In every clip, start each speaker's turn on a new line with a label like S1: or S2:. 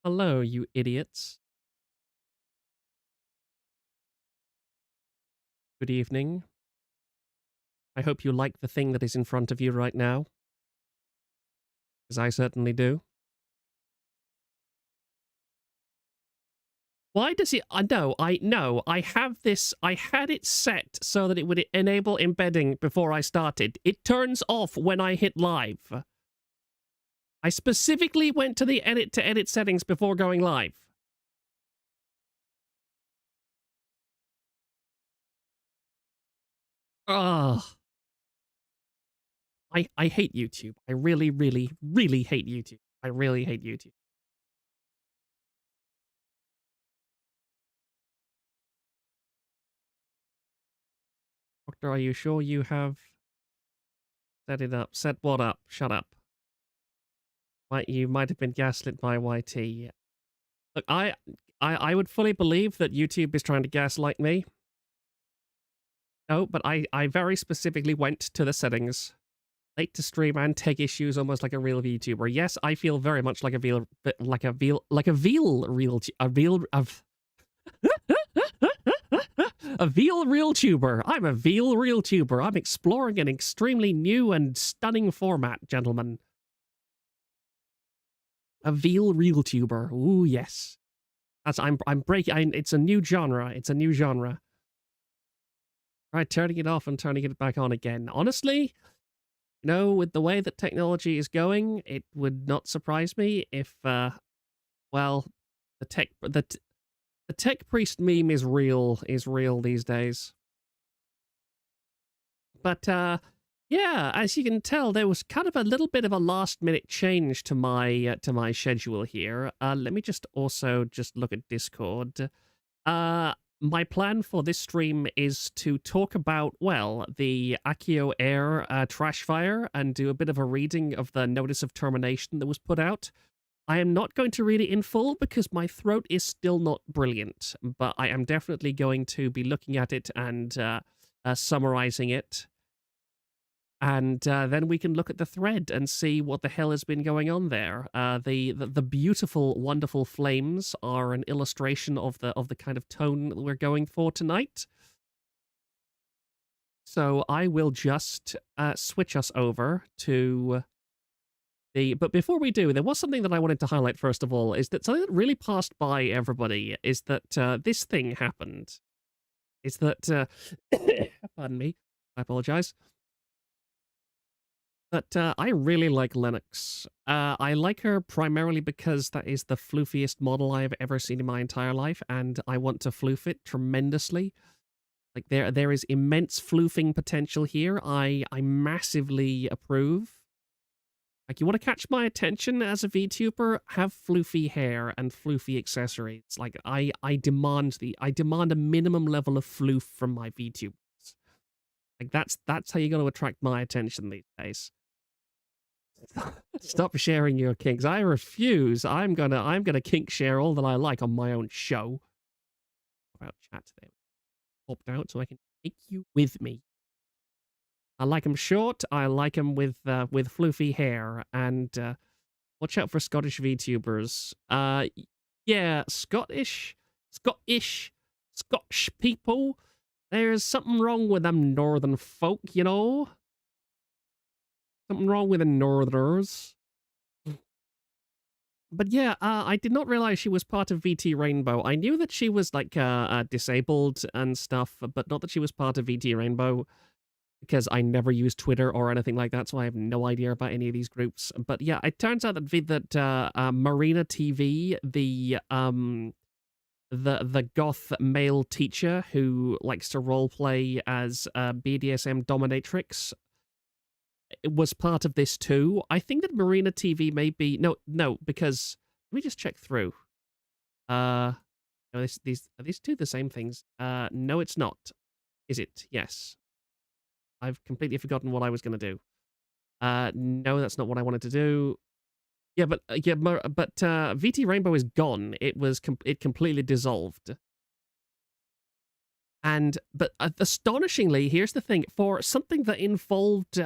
S1: Hello, you idiots. Good evening. I hope you like the thing that is in front of you right now, as I certainly do. Why does it... no, I have this... I had it set so that it would enable embedding before I started. It turns off when I hit live. I specifically went to the edit settings before going live. Ugh. I hate YouTube. I really, really, really hate YouTube. I really hate YouTube. Doctor, are you sure you have set it up? Set what up? Shut up. You might have been gaslit by YT. Look, I would fully believe that YouTube is trying to gaslight me. No, but I very specifically went to the settings. Late to stream and tech issues, almost like a real VTuber. Yes, I feel very much like a veal real a veal real tuber. I'm a veal real tuber. I'm exploring an extremely new and stunning format, gentlemen. A veal real tuber. Ooh, yes. I'm breaking. It's a new genre. It's a new genre. Right, turning it off and turning it back on again. Honestly, you know, with the way that technology is going, it would not surprise me if, well, the tech priest meme is real these days. But yeah, as you can tell, there was kind of a little bit of a last minute change to my schedule here. Let me just also just look at Discord. My plan for this stream is to talk about, well, the AkioAIR Trashfire and do a bit of a reading of the notice of termination that was put out. I am not going to read it in full because my throat is still not brilliant, but I am definitely going to be looking at it and summarizing it. And then we can look at the thread and see what the hell has been going on there. The beautiful, wonderful flames are an illustration of the kind of tone that we're going for tonight. So I will just switch us over to the... But before we do, there was something that I wanted to highlight first of all, is that something that really passed by everybody is that this thing happened. Is that... pardon me. I apologize. But I really like Lennox. I like her primarily because that is the floofiest model I have ever seen in my entire life, and I want to floof it tremendously. Like there is immense floofing potential here. I massively approve. Like, you want to catch my attention as a VTuber? Have floofy hair and floofy accessories. Like, I demand a minimum level of floof from my VTubers. Like, that's how you're going to attract my attention these days. Stop sharing your kinks. I refuse. I'm gonna kink share all that I like on my own show. About chat there. Popped out so I can take you with me. I like them short. I like them with floofy hair. And watch out for Scottish VTubers. Yeah, Scottish people. There's something wrong with them northern folk, you know. Something wrong with the Northerners. But yeah, I did not realize she was part of VT Rainbow. I knew that she was like disabled and stuff, but not that she was part of VT Rainbow because I never used Twitter or anything like that, so I have no idea about any of these groups. But yeah, it turns out that Marina TV, the goth male teacher who likes to roleplay as BDSM dominatrix, it was part of this too. I think that Marina TV may be no, because let me just check through. No, are these two the same things? No, it's not. Is it? Yes. I've completely forgotten what I was going to do. No, that's not what I wanted to do. Yeah, but VT Rainbow is gone. It completely dissolved. But astonishingly, here's the thing: for something that involved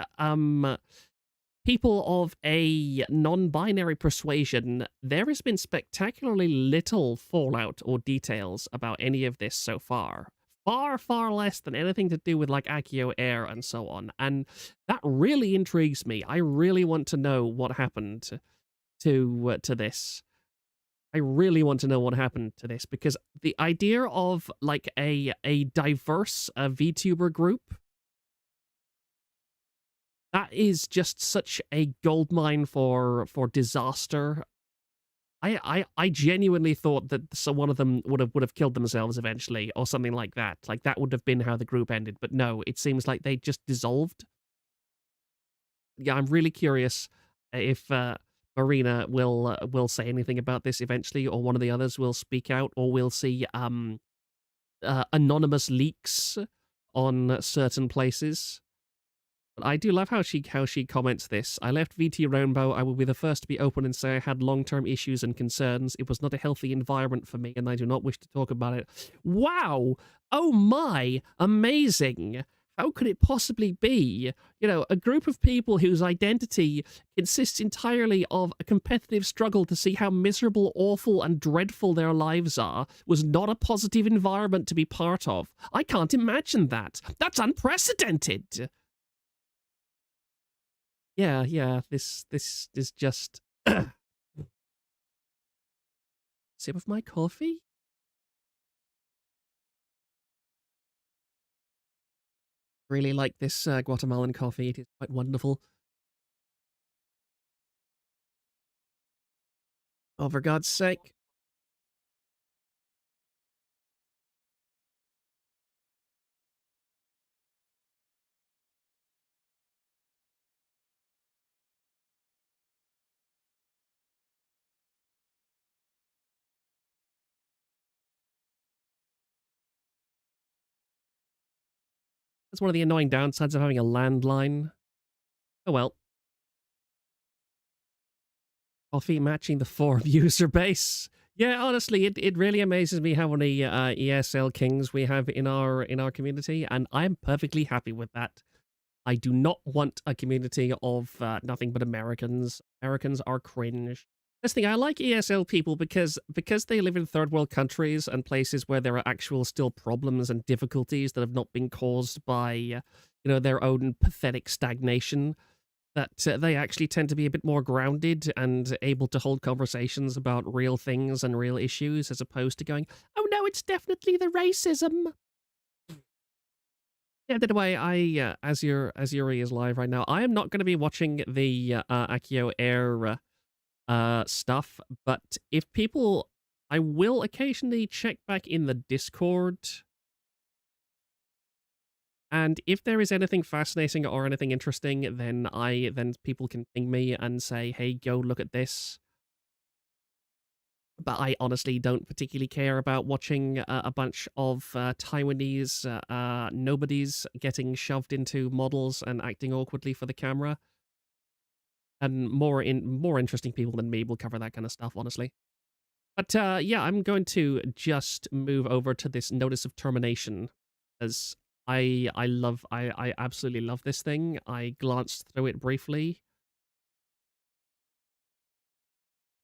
S1: people of a non-binary persuasion, there has been spectacularly little fallout or details about any of this so far. Far, far less than anything to do with like AkioAIR and so on. And that really intrigues me. I really want to know what happened to this. I really want to know what happened to this because the idea of like a diverse VTuber group, that is just such a goldmine for disaster. I genuinely thought that one of them would have killed themselves eventually or something like that. Like that would have been how the group ended. But no, it seems like they just dissolved. Yeah, I'm really curious if Marina will say anything about this eventually, or one of the others will speak out, or we'll see anonymous leaks on certain places. But I do love how she comments this. I left VT Rainbow. I will be the first to be open and say I had long-term issues and concerns. It was not a healthy environment for me, and I do not wish to talk about it. Wow! Oh my! Amazing! How could it possibly be? You know, a group of people whose identity consists entirely of a competitive struggle to see how miserable, awful, and dreadful their lives are was not a positive environment to be part of. I can't imagine that. That's unprecedented! Yeah, this is just sip of my coffee. Really like this Guatemalan coffee. It is quite wonderful. Oh, for God's sake. That's one of the annoying downsides of having a landline. Oh well. Coffee matching the forum user base. Yeah, honestly, it really amazes me how many ESL kings we have in our community, and I'm perfectly happy with that. I do not want a community of nothing but Americans. Americans are cringe. This thing, I like ESL people because they live in third world countries and places where there are actual still problems and difficulties that have not been caused by, their own pathetic stagnation. That they actually tend to be a bit more grounded and able to hold conversations about real things and real issues, as opposed to going, "Oh no, it's definitely the racism." Yeah, by the way, as Yuri is live right now, I am not going to be watching the Akio Air stuff, but if people, I will occasionally check back in the Discord, and if there is anything fascinating or anything interesting, then people can ping me and say, "Hey, go look at this." But I honestly don't particularly care about watching a bunch of Taiwanese nobodies getting shoved into models and acting awkwardly for the camera. And more interesting people than me will cover that kind of stuff, honestly. But yeah, I'm going to just move over to this notice of termination, as I absolutely love this thing. I glanced through it briefly.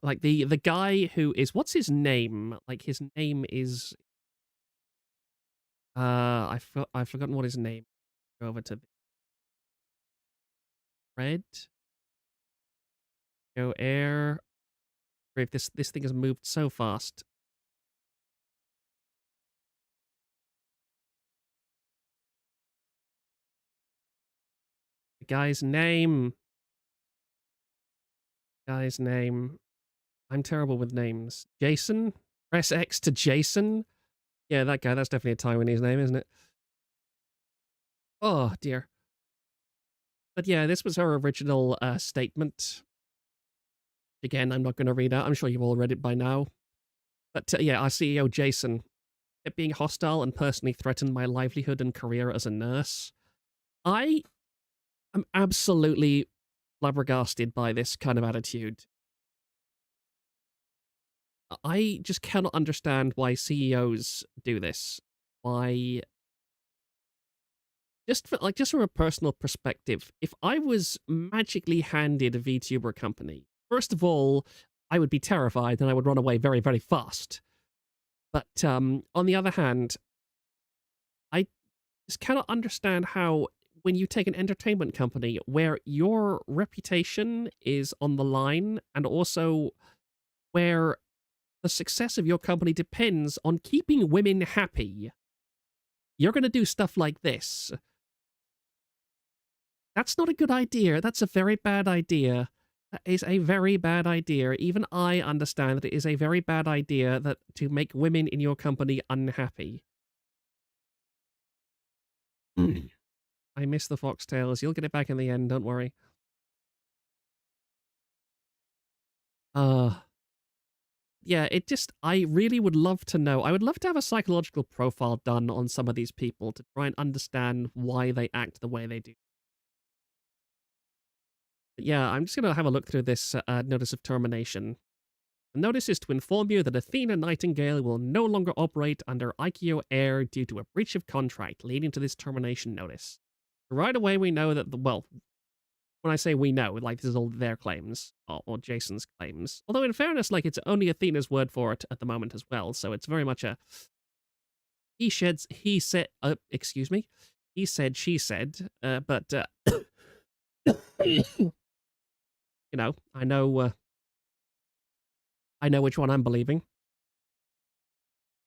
S1: Like the guy who is, what's his name? Like his name is I've forgotten what his name. Go over to the red. Go air. Great, this thing has moved so fast. The guy's name. Guy's name. I'm terrible with names. Jason? Press X to Jason? Yeah, that guy. That's definitely a Taiwanese name, isn't it? Oh, dear. But yeah, this was her original statement. Again, I'm not going to read out. I'm sure you've all read it by now. But yeah, our CEO, Jason, it being hostile and personally threatened my livelihood and career as a nurse. I am absolutely flabbergasted by this kind of attitude. I just cannot understand why CEOs do this. Why just from a personal perspective, if I was magically handed a VTuber company, first of all, I would be terrified and I would run away very, very fast. But on the other hand, I just cannot understand how when you take an entertainment company where your reputation is on the line and also where the success of your company depends on keeping women happy, you're going to do stuff like this. That's not a good idea. That's a very bad idea. That is a very bad idea. Even I understand that it is a very bad idea that to make women in your company unhappy. I miss the foxtails. You'll get it back in the end, don't worry. Yeah, I really would love to know. I would love to have a psychological profile done on some of these people to try and understand why they act the way they do. But yeah, I'm just going to have a look through this notice of termination. The notice is to inform you that Athena Nightingale will no longer operate under AkioAIR due to a breach of contract, leading to this termination notice. Right away, we know that, well, when I say we know, like, this is all their claims, or Jason's claims. Although, in fairness, like, it's only Athena's word for it at the moment as well, so it's very much a... he said, excuse me, he said, she said, but, you know, I know which one I'm believing.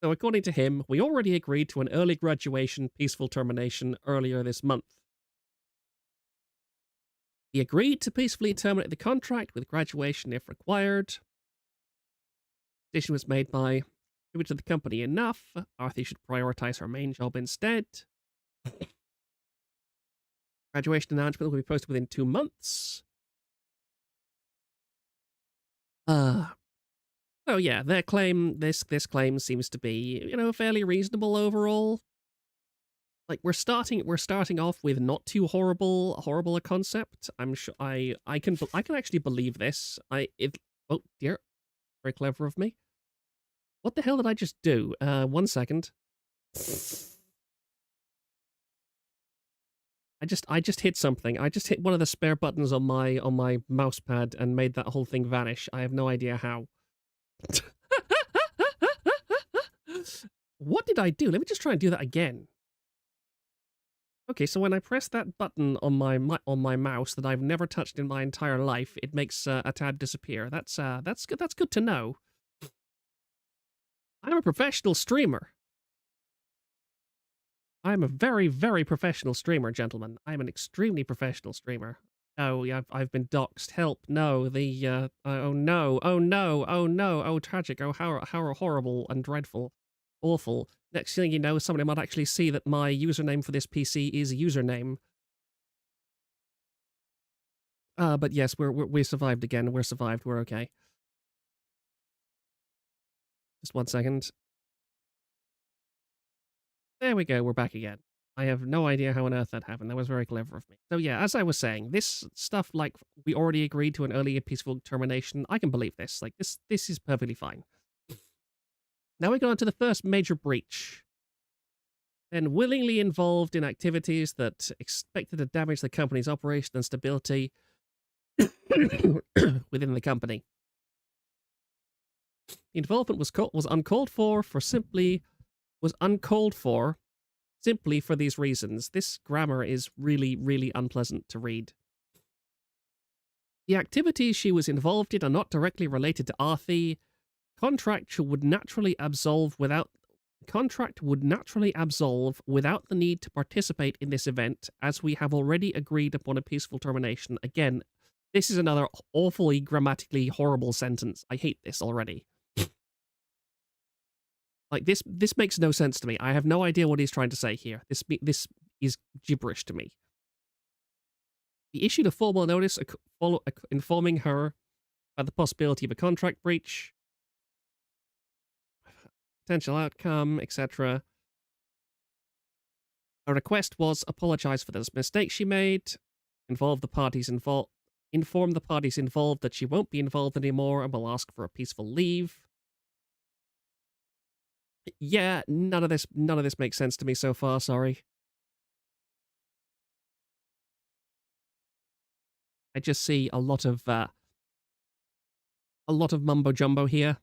S1: So according to him, we already agreed to an early graduation peaceful termination earlier this month. He agreed to peacefully terminate the contract with graduation if required. The decision was made by to the company enough. Arthur should prioritize her main job instead. Graduation announcement will be posted within 2 months. Oh yeah, their claim, this claim seems to be, you know, fairly reasonable overall. Like, we're starting off with not too horrible a concept. I'm sure I can actually believe this. Oh dear, very clever of me. What the hell did I just do? 1 second. I just hit something. I just hit one of the spare buttons on my mouse pad and made that whole thing vanish. I have no idea how. What did I do? Let me just try and do that again. Okay, so when I press that button on my mouse that I've never touched in my entire life, it makes a tab disappear. That's good. That's good to know. I'm a professional streamer. I'm a very, very professional streamer, gentlemen. I'm an extremely professional streamer. Oh, yeah, I've been doxxed. Help! No, oh no! Oh no! Oh no! Oh tragic! Oh how horrible and dreadful, awful. Next thing you know, somebody might actually see that my username for this PC is username. But yes, we survived again. We're survived. We're okay. Just 1 second. There we go. We're back again. I have no idea how on earth that happened. That was very clever of me. So yeah, as I was saying, this stuff, like, we already agreed to an earlier peaceful termination. I can believe this. Like, this is perfectly fine. Now we go on to the first major breach. Then willingly involved in activities that expected to damage the company's operation and stability within the company. The involvement was uncalled for simply for these reasons. This grammar is really, really unpleasant to read. The activities she was involved in are not directly related to Arthi. Contract would naturally absolve without the need to participate in this event, as we have already agreed upon a peaceful termination. Again, this is another awfully grammatically horrible sentence. I hate this already. Like, this makes no sense to me. I have no idea what he's trying to say here. This is gibberish to me. He issued a formal notice informing her about the possibility of a contract breach, potential outcome, etc. Her request was apologize for this mistake she made, inform the parties involved that she won't be involved anymore and will ask for a peaceful leave. Yeah, none of this makes sense to me so far, sorry. I just see a lot of mumbo jumbo here.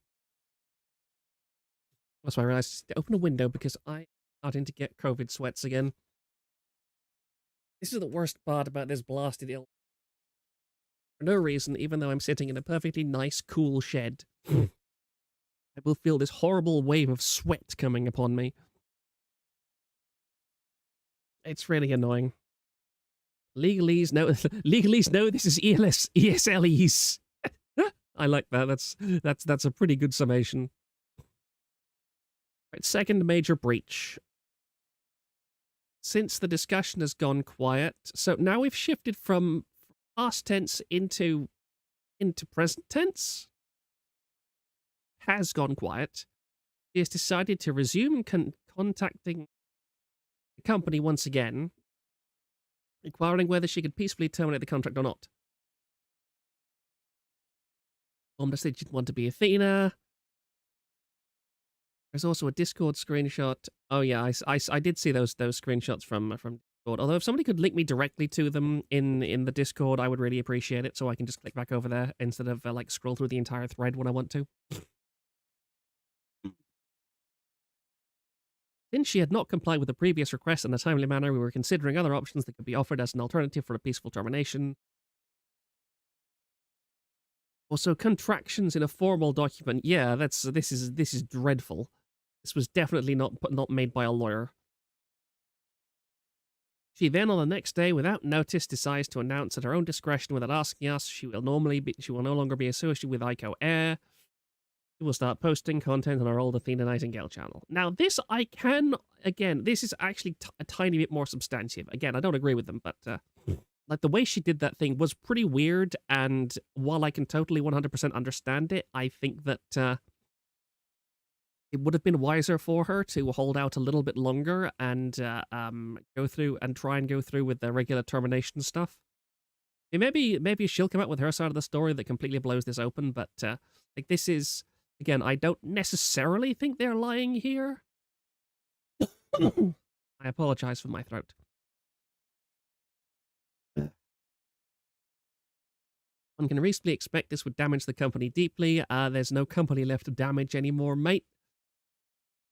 S1: That's why I realized to open a window because I'm starting to get COVID sweats again. This is the worst part about this blasted ill. For no reason, even though I'm sitting in a perfectly nice, cool shed, I will feel this horrible wave of sweat coming upon me. It's really annoying. Legalese, no, legalese, no, this is ESLEs. I like that. That's a pretty good summation. Right, second major breach. Since the discussion has gone quiet, so now we've shifted from past tense into present tense. Has gone quiet. She has decided to resume contacting the company once again, inquiring whether she could peacefully terminate the contract or not. Obviously, she didn't want to be Athena. There's also a Discord screenshot. Oh yeah, I did see those screenshots from Discord. Although if somebody could link me directly to them in the Discord, I would really appreciate it, so I can just click back over there instead of like scroll through the entire thread when I want to. Since she had not complied with the previous request in a timely manner, we were considering other options that could be offered as an alternative for a peaceful termination. Also, contractions in a formal document. Yeah, this is dreadful. This was definitely not made by a lawyer. She then, on the next day, without notice, decides to announce at her own discretion, without asking us, she will no longer be associated with AkioAIR. She will start posting content on our old Athena Nightingale channel. Now, this I can, again, this is actually a tiny bit more substantive. Again, I don't agree with them, but like the way she did that thing was pretty weird, and while I can totally 100% understand it, I think that it would have been wiser for her to hold out a little bit longer and try and go through with the regular termination stuff. Maybe she'll come up with her side of the story that completely blows this open, but like this is, again, I don't necessarily think they're lying here. I apologize for my throat. One can reasonably expect this would damage the company deeply. There's no company left to damage anymore, mate.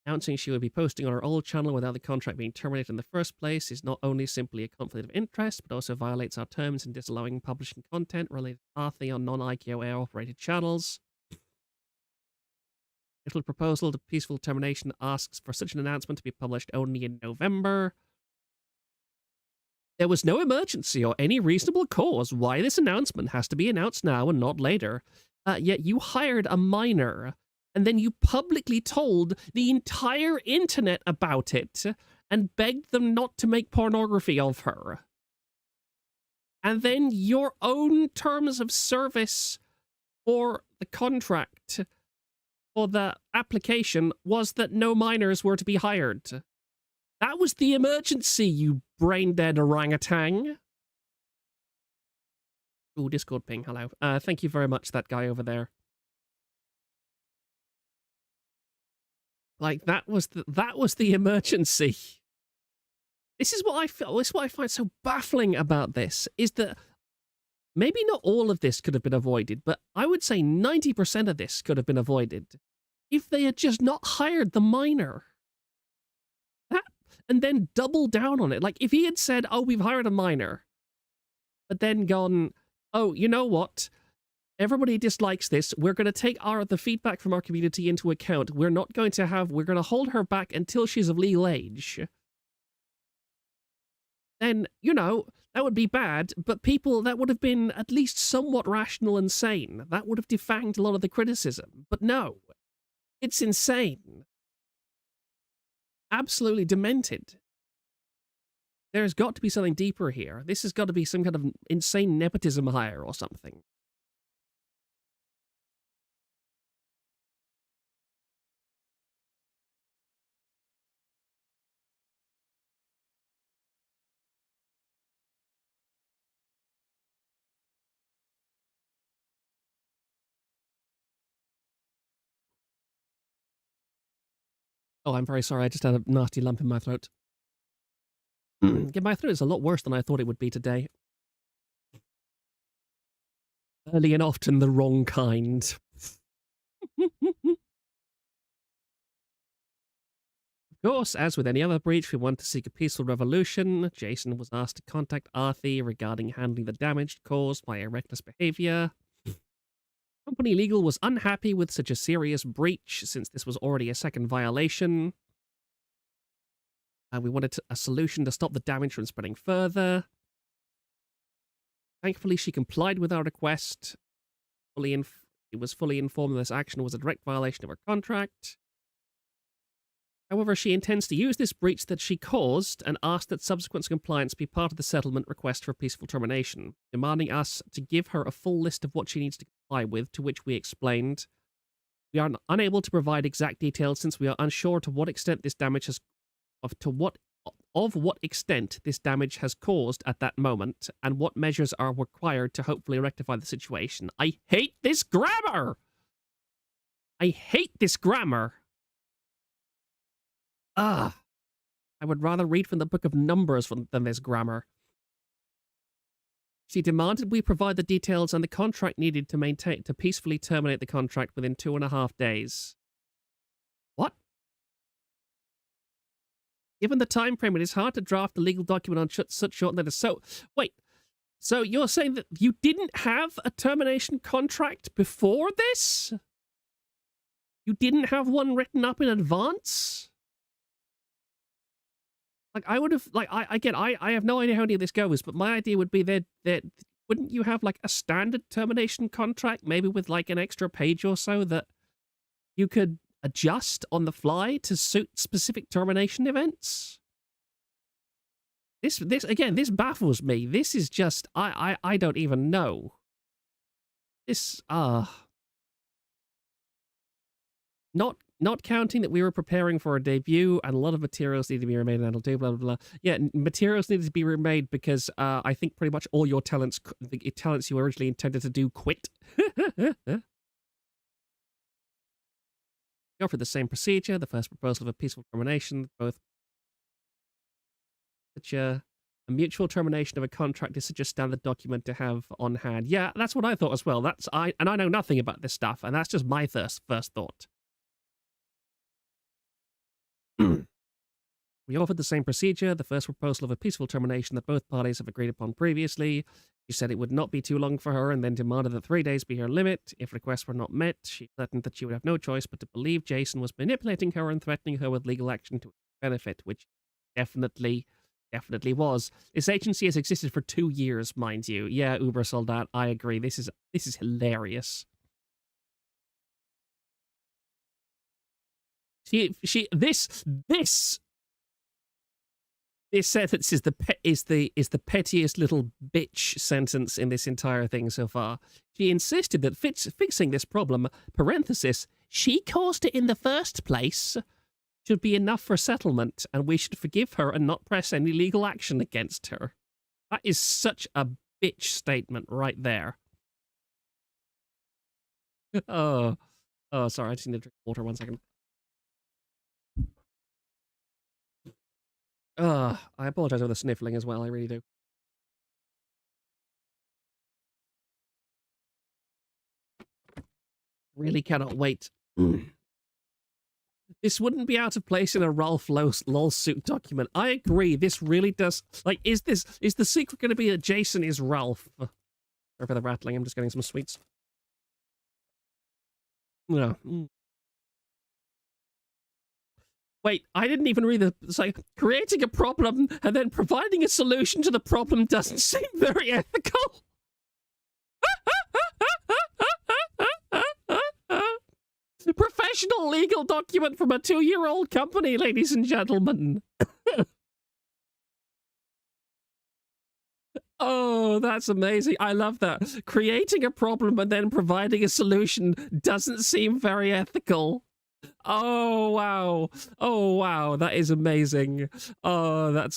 S1: Announcing she would be posting on her old channel without the contract being terminated in the first place is not only simply a conflict of interest, but also violates our terms in disallowing publishing content related to Arthi on non-AkioAIR operated channels. Little proposal to peaceful termination asks for such an announcement to be published only in November. There was no emergency or any reasonable cause why this announcement has to be announced now and not later. Yet you hired a minor, and then you publicly told the entire internet about it and begged them not to make pornography of her. And then your own terms of service for the contract for the application was that no minors were to be hired. That was the emergency, you brain-dead orangutan. Ooh, Discord ping, hello. Thank you very much, that guy over there. Like, that was the emergency. This is what I find so baffling about this, is that maybe not all of this could have been avoided, but I would say 90% of this could have been avoided if they had just not hired the minor. And then double down on it. Like, if he had said, oh, we've hired a minor, but then gone, oh, you know what? Everybody dislikes this. We're going to take the feedback from our community into account. We're going to hold her back until she's of legal age. Then, you know, that would be bad, but that would have been at least somewhat rational and sane. That would have defanged a lot of the criticism. But no, it's insane. Absolutely demented. There's got to be something deeper here. This has got to be some kind of insane nepotism hire or something. Oh, I'm very sorry. I just had a nasty lump in my throat. My throat is a lot worse than I thought it would be today. Early and often the wrong kind. Of course, as with any other breach, we want to seek a peaceful resolution. Jason was asked to contact Arthi regarding handling the damage caused by a reckless behavior. Company legal was unhappy with such a serious breach, since this was already a second violation. We wanted a solution to stop the damage from spreading further. Thankfully, she complied with our request. It was fully informed that this action was a direct violation of her contract. However, she intends to use this breach that she caused and asked that subsequent compliance be part of the settlement request for peaceful termination, demanding us to give her a full list of what she needs to comply with, to which we explained. We are unable to provide exact details since we are unsure to what extent this damage has what extent this damage has caused at that moment, and what measures are required to hopefully rectify the situation. I hate this grammar! I hate this grammar! I would rather read from the book of Numbers than this grammar. She demanded we provide the details and the contract needed to peacefully terminate the contract within 2.5 days. What? Given the time frame, it is hard to draft a legal document on such short notice. So, wait. So you're saying that you didn't have a termination contract before this? You didn't have one written up in advance? Like, I would have, like, I have no idea how any of this goes, but my idea would be that wouldn't you have, like, a standard termination contract, maybe with, like, an extra page or so that you could adjust on the fly to suit specific termination events? This baffles me. This is just, I don't even know. This, Not counting that we were preparing for a debut and a lot of materials need to be remade and that'll do, blah, blah, blah. Yeah, materials need to be remade because I think pretty much all your talents, the talents you originally intended to do, quit. Go for the same procedure. The first proposal of a peaceful termination, both a mutual termination of a contract is such a standard document to have on hand. Yeah, that's what I thought as well. I know nothing about this stuff, and that's just my first thought. We offered the same procedure, the first proposal of a peaceful termination that both parties have agreed upon previously. She said it would not be too long for her and then demanded that 3 days be her limit. If requests were not met, she threatened that she would have no choice but to believe Jason was manipulating her and threatening her with legal action to benefit, which definitely was. This agency has existed for 2 years, mind you. Yeah, Uber Soldat, I agree. This is hilarious. This sentence is the pettiest little bitch sentence in this entire thing so far. She insisted that fixing this problem, parenthesis, she caused it in the first place, should be enough for settlement, and we should forgive her and not press any legal action against her. That is such a bitch statement right there. Oh, sorry, I just need to drink water 1 second. I apologize for the sniffling as well, I really do. Really cannot wait. This wouldn't be out of place in a Ralph lawsuit document. I agree, this really does... Like, is the secret going to be that Jason is Ralph? Sorry for the rattling, I'm just getting some sweets. No. Wait, I didn't even read the... It's like, creating a problem and then providing a solution to the problem doesn't seem very ethical. Professional legal document from a 2-year-old company, ladies and gentlemen. Oh, that's amazing. I love that. Creating a problem and then providing a solution doesn't seem very ethical. Oh wow. Oh wow, that is amazing. Oh, that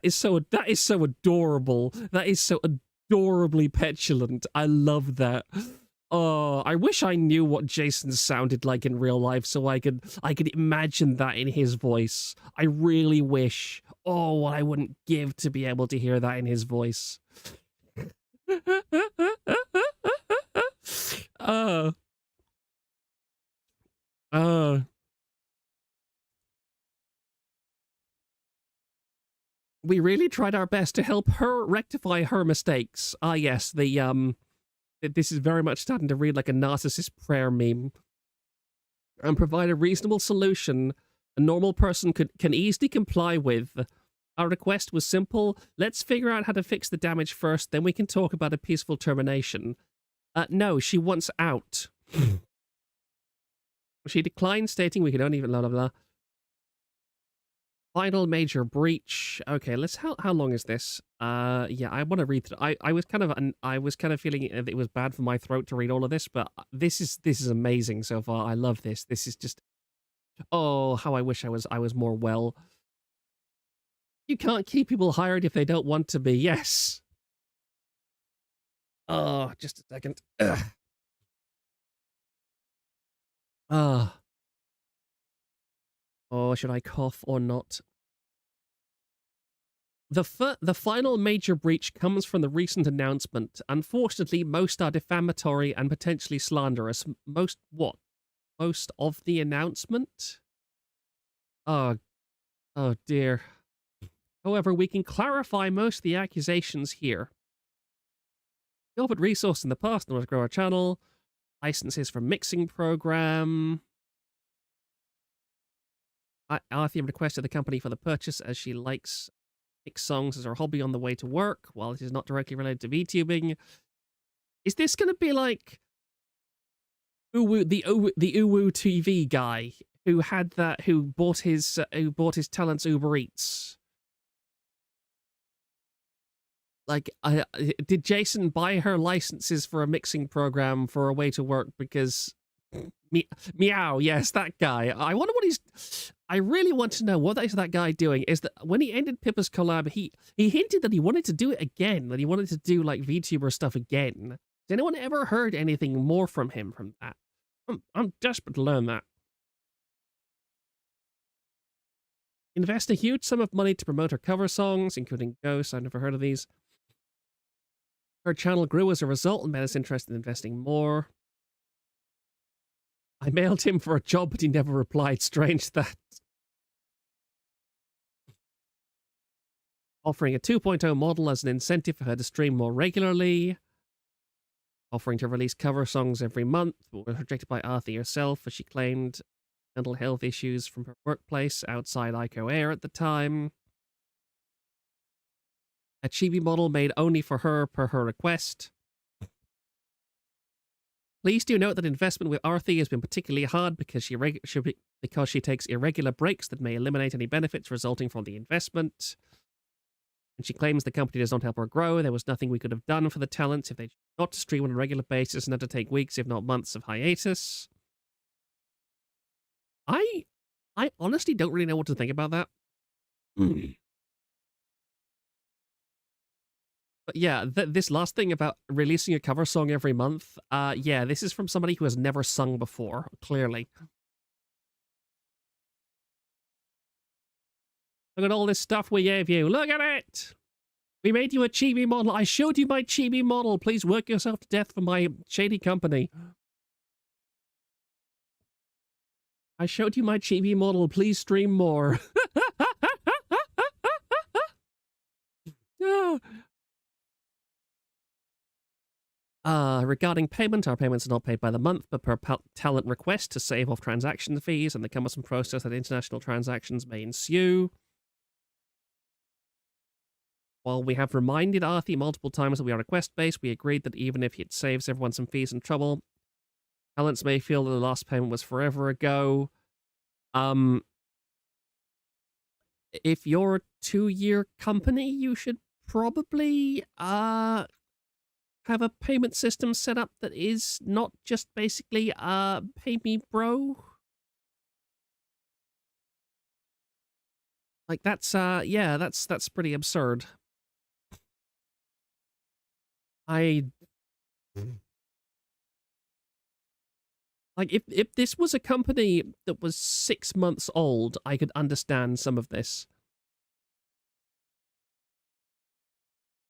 S1: is so adorable. That is so adorably petulant. I love that. Oh, I wish I knew what Jason sounded like in real life so I could imagine that in his voice. I really wish. Oh, what I wouldn't give to be able to hear that in his voice. We really tried our best to help her rectify her mistakes. Ah, yes, this is very much starting to read like a narcissist prayer meme. And provide a reasonable solution a normal person can easily comply with. Our request was simple. Let's figure out how to fix the damage first, then we can talk about a peaceful termination. No, she wants out. She declined, stating we could only blah blah blah. Final major breach. Okay, let's. How long is this? Yeah, I want to read through. I was kind of feeling it was bad for my throat to read all of this, but this is amazing so far. I love this. This is just. Oh, how I wish I was more well. You can't keep people hired if they don't want to be. Yes. Oh, just a second. Ugh. Oh, should I cough or not? The final major breach comes from the recent announcement. Unfortunately, most are defamatory and potentially slanderous. Most what? Most of the announcement? Oh dear. However, we can clarify most of the accusations here. We offered resources in the past in order to grow our channel. Licenses for mixing program. Althea requested the company for the purchase as she likes mix songs as her hobby on the way to work. While it is not directly related to VTubing, is this going to be like the Uwu TV guy who bought his talents Uber Eats? Like, did Jason buy her licenses for a mixing program for a way to work because... Meow, yes, that guy. I wonder what he's... I really want to know what is that guy doing. Is that when he ended Pippa's collab, he hinted that he wanted to do it again, that he wanted to do, like, VTuber stuff again. Has anyone ever heard anything more from him from that? I'm desperate to learn that. Invest a huge sum of money to promote her cover songs, including Ghosts. I've never heard of these. Her channel grew as a result and made us interested in investing more. I mailed him for a job, but he never replied. Strange that. Offering a 2.0 model as an incentive for her to stream more regularly. Offering to release cover songs every month, but was rejected by Althea herself as she claimed mental health issues from her workplace outside AkioAIR at the time. A chibi model made only for her per her request. Please do note that investment with Althea has been particularly hard because she takes irregular breaks that may eliminate any benefits resulting from the investment. And she claims the company does not help her grow. There was nothing we could have done for the talents if they chose not to stream on a regular basis and had to take weeks, if not months, of hiatus. I honestly don't really know what to think about that. But yeah, this last thing about releasing a cover song every month, yeah, this is from somebody who has never sung before, clearly. Look at all this stuff we gave you. Look at it! We made you a chibi model. I showed you my chibi model. Please work yourself to death for my shady company. I showed you my chibi model. Please stream more. Regarding payment, our payments are not paid by the month, but per talent request to save off transaction fees and the cumbersome process that international transactions may ensue. While we have reminded Arthi multiple times that we are request-based, we agreed that even if it saves everyone some fees and trouble, talents may feel that the last payment was forever ago. If you're a 2-year company, you should probably have a payment system set up that is not just basically pay me bro. Like that's yeah, that's pretty absurd. Like if this was a company that was 6 months old, I could understand some of this.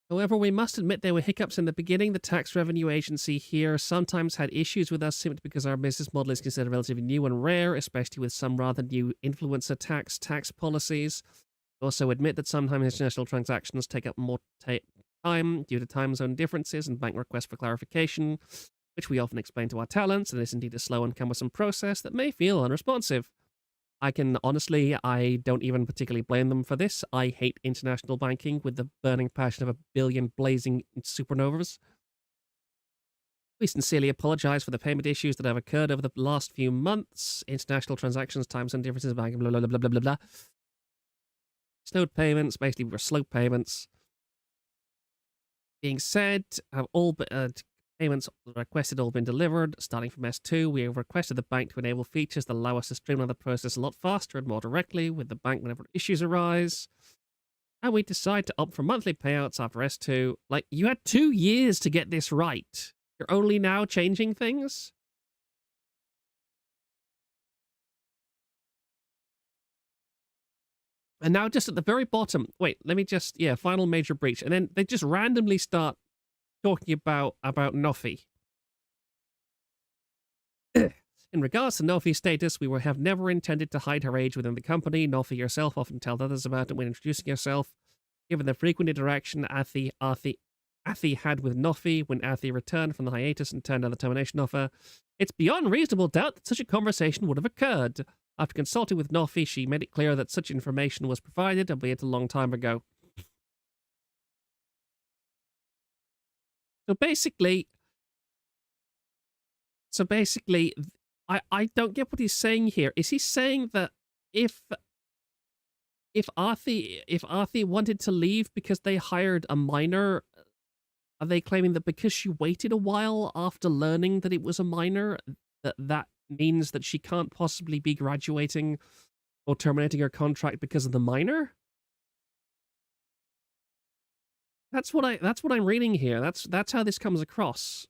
S1: However, we must admit there were hiccups in the beginning. The tax revenue agency here sometimes had issues with us simply because our business model is considered relatively new and rare, especially with some rather new influencer tax policies. Also admit that sometimes international transactions take up more time due to time zone differences and bank requests for clarification, which we often explain to our talents, and is indeed a slow and cumbersome process that may feel unresponsive. I don't even particularly blame them for this. I hate international banking with the burning passion of a billion blazing supernovas. We sincerely apologize for the payment issues that have occurred over the last few months. International transactions, time zone differences, banking, blah, blah, blah, blah, blah, blah. Slowed payments, basically were slow payments. Being said, have all payments requested all been delivered. Starting from S2, we have requested the bank to enable features that allow us to streamline the process a lot faster and more directly with the bank whenever issues arise. And we decide to opt for monthly payouts after S2. Like, you had 2 years to get this right. You're only now changing things? And now just at the very bottom, wait, let me just, final major breach. And then they just randomly start talking about Nofi. In regards to Nofi's status, we have never intended to hide her age within the company. Nofi yourself often tells others about it when introducing yourself. Given the frequent interaction Athi had with Nofi when Athi returned from the hiatus and turned down the termination offer, it's beyond reasonable doubt that such a conversation would have occurred. After consulting with Nofi, she made it clear that such information was provided, albeit a long time ago. So basically, I don't get what he's saying here. Is he saying that if Arthi wanted to leave because they hired a minor, are they claiming that because she waited a while after learning that it was a minor, that means that she can't possibly be graduating or terminating her contract because of the minor? That's what I'm reading here. That's how this comes across.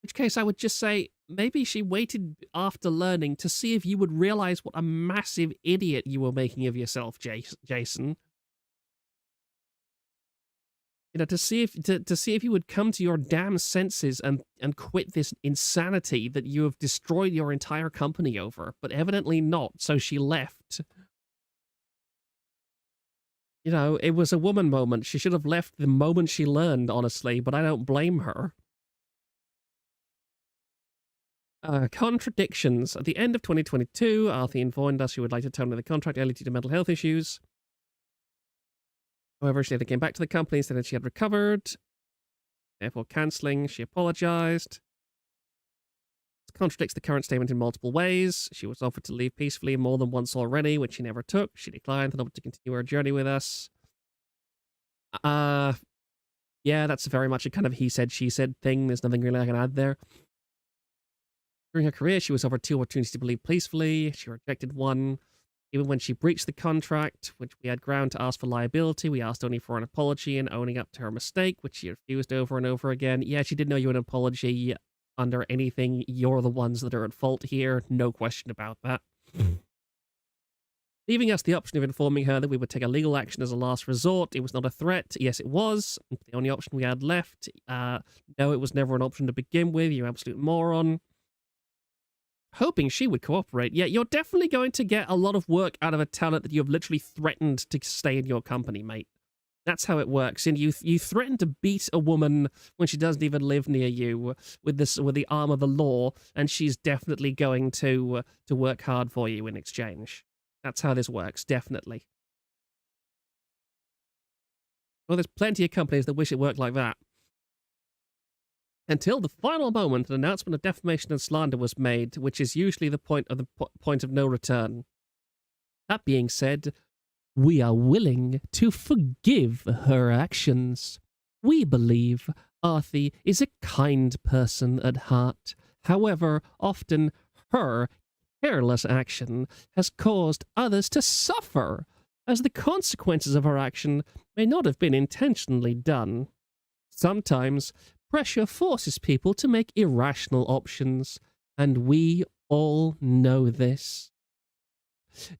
S1: In which case I would just say maybe she waited after learning to see if you would realize what a massive idiot you were making of yourself, Jason. You know, to see if you would come to your damn senses and quit this insanity that you have destroyed your entire company over, but evidently not, so she left. You know, it was a woman moment. She should have left the moment she learned, honestly, but I don't blame her. Contradictions. At the end of 2022, Arthi informed us she would like to terminate the contract early due to mental health issues. However, she later came back to the company and said that she had recovered. Therefore, cancelling. She apologized. This contradicts the current statement in multiple ways. She was offered to leave peacefully more than once already, which she never took. She declined and opted to continue her journey with us. Yeah, that's very much a kind of he said, she said thing. There's nothing really I can add there. During her career, she was offered 2 opportunities to leave peacefully. She rejected one. Even when she breached the contract, which we had ground to ask for liability, we asked only for an apology and owning up to her mistake, which she refused over and over again. Yeah, she didn't owe you an apology under anything. You're the ones that are at fault here. No question about that. Leaving us the option of informing her that we would take a legal action as a last resort. It was not a threat. Yes, it was. The only option we had left. No, it was never an option to begin with. You absolute moron. Hoping she would cooperate. Yeah, you're definitely going to get a lot of work out of a talent that you have literally threatened to stay in your company, mate. That's how it works. And you threaten to beat a woman when she doesn't even live near you with the arm of the law, and she's definitely going to work hard for you in exchange. That's how this works, definitely. Well, there's plenty of companies that wish it worked like that. Until the final moment, an announcement of defamation and slander was made, which is usually the point of no return. That being said, we are willing to forgive her actions. We believe Arthi is a kind person at heart. However, often her careless action has caused others to suffer, as the consequences of her action may not have been intentionally done. Sometimes, pressure forces people to make irrational options, and we all know this.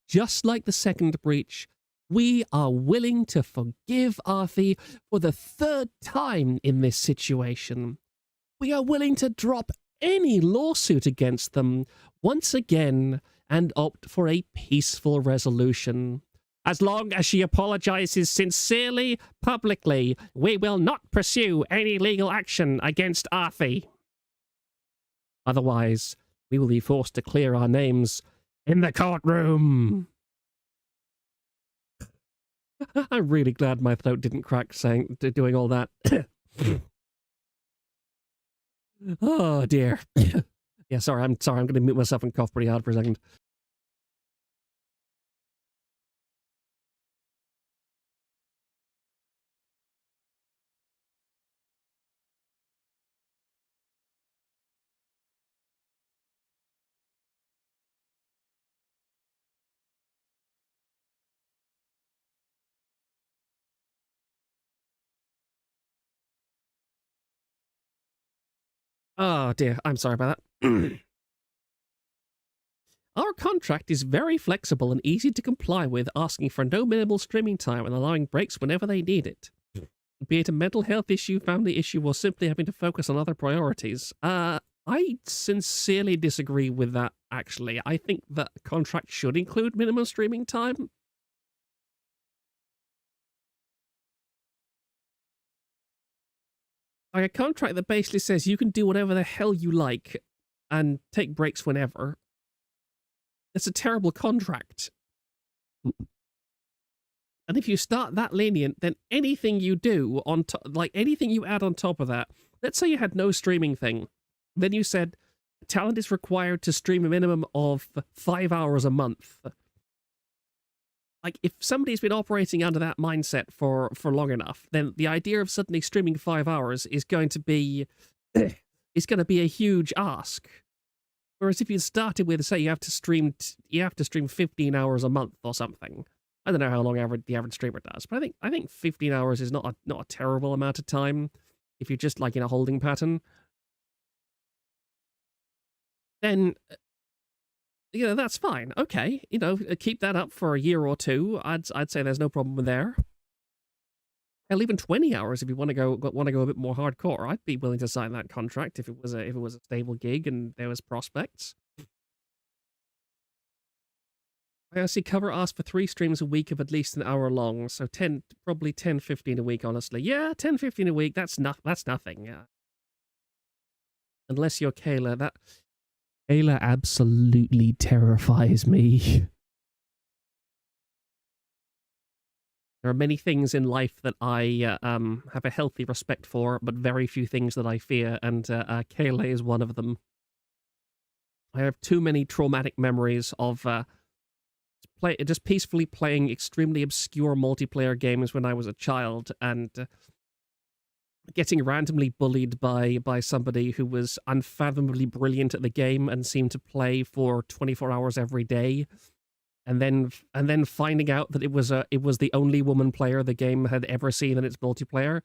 S1: Just like the second breach, we are willing to forgive Arthi for the 3rd time in this situation. We are willing to drop any lawsuit against them once again and opt for a peaceful resolution. As long as she apologizes sincerely, publicly, we will not pursue any legal action against Arthi. Otherwise, we will be forced to clear our names in the courtroom. I'm really glad my throat didn't crack doing all that. Oh dear. Yeah, sorry, I'm going to mute myself and cough pretty hard for a second. Oh dear, I'm sorry about that. Our contract is very flexible and easy to comply with, asking for no minimal streaming time and allowing breaks whenever they need it. Be it a mental health issue, family issue, or simply having to focus on other priorities. I sincerely disagree with that, actually. I think that a contract should include minimum streaming time. Like a contract that basically says you can do whatever the hell you like and take breaks whenever. It's a terrible contract. And if you start that lenient, then anything you do on top, like anything you add on top of that, let's say you had no streaming thing, then you said talent is required to stream a minimum of 5 hours a month. Like, if somebody's been operating under that mindset for long enough, then the idea of suddenly streaming 5 hours is going to be a huge ask. Whereas if you started with, say, you have to stream 15 hours a month or something. I don't know how long the average streamer does, but I think 15 hours is not a terrible amount of time if you're just like in a holding pattern. Then that's fine. Okay, keep that up for a year or two. I'd say there's no problem there. Hell, even 20 hours if you want to go a bit more hardcore. I'd be willing to sign that contract if it was a stable gig and there was prospects. I see cover asked for 3 streams a week of at least an hour long, so probably 10, 15 a week, honestly. Yeah, 10, 15 a week, that's nothing, yeah. Unless you're Kayla, Kayla absolutely terrifies me. There are many things in life that I have a healthy respect for, but very few things that I fear, and Kayla is one of them. I have too many traumatic memories of just peacefully playing extremely obscure multiplayer games when I was a child, and getting randomly bullied by somebody who was unfathomably brilliant at the game and seemed to play for 24 hours every day, and then finding out that it was the only woman player the game had ever seen in its multiplayer.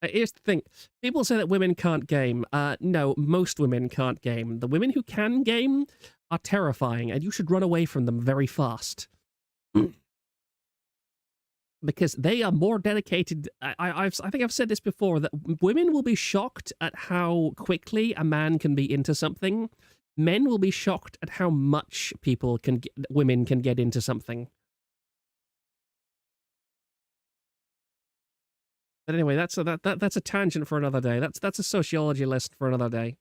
S1: Here's the thing. People say that women can't game. No, most women can't game. The women who can game are terrifying, and you should run away from them very fast. Because they are more dedicated. I think I've said this before, that women will be shocked at how quickly a man can be into something. Men will be shocked at how much women can get into something. But anyway, that's a tangent for another day. That's a sociology lesson for another day.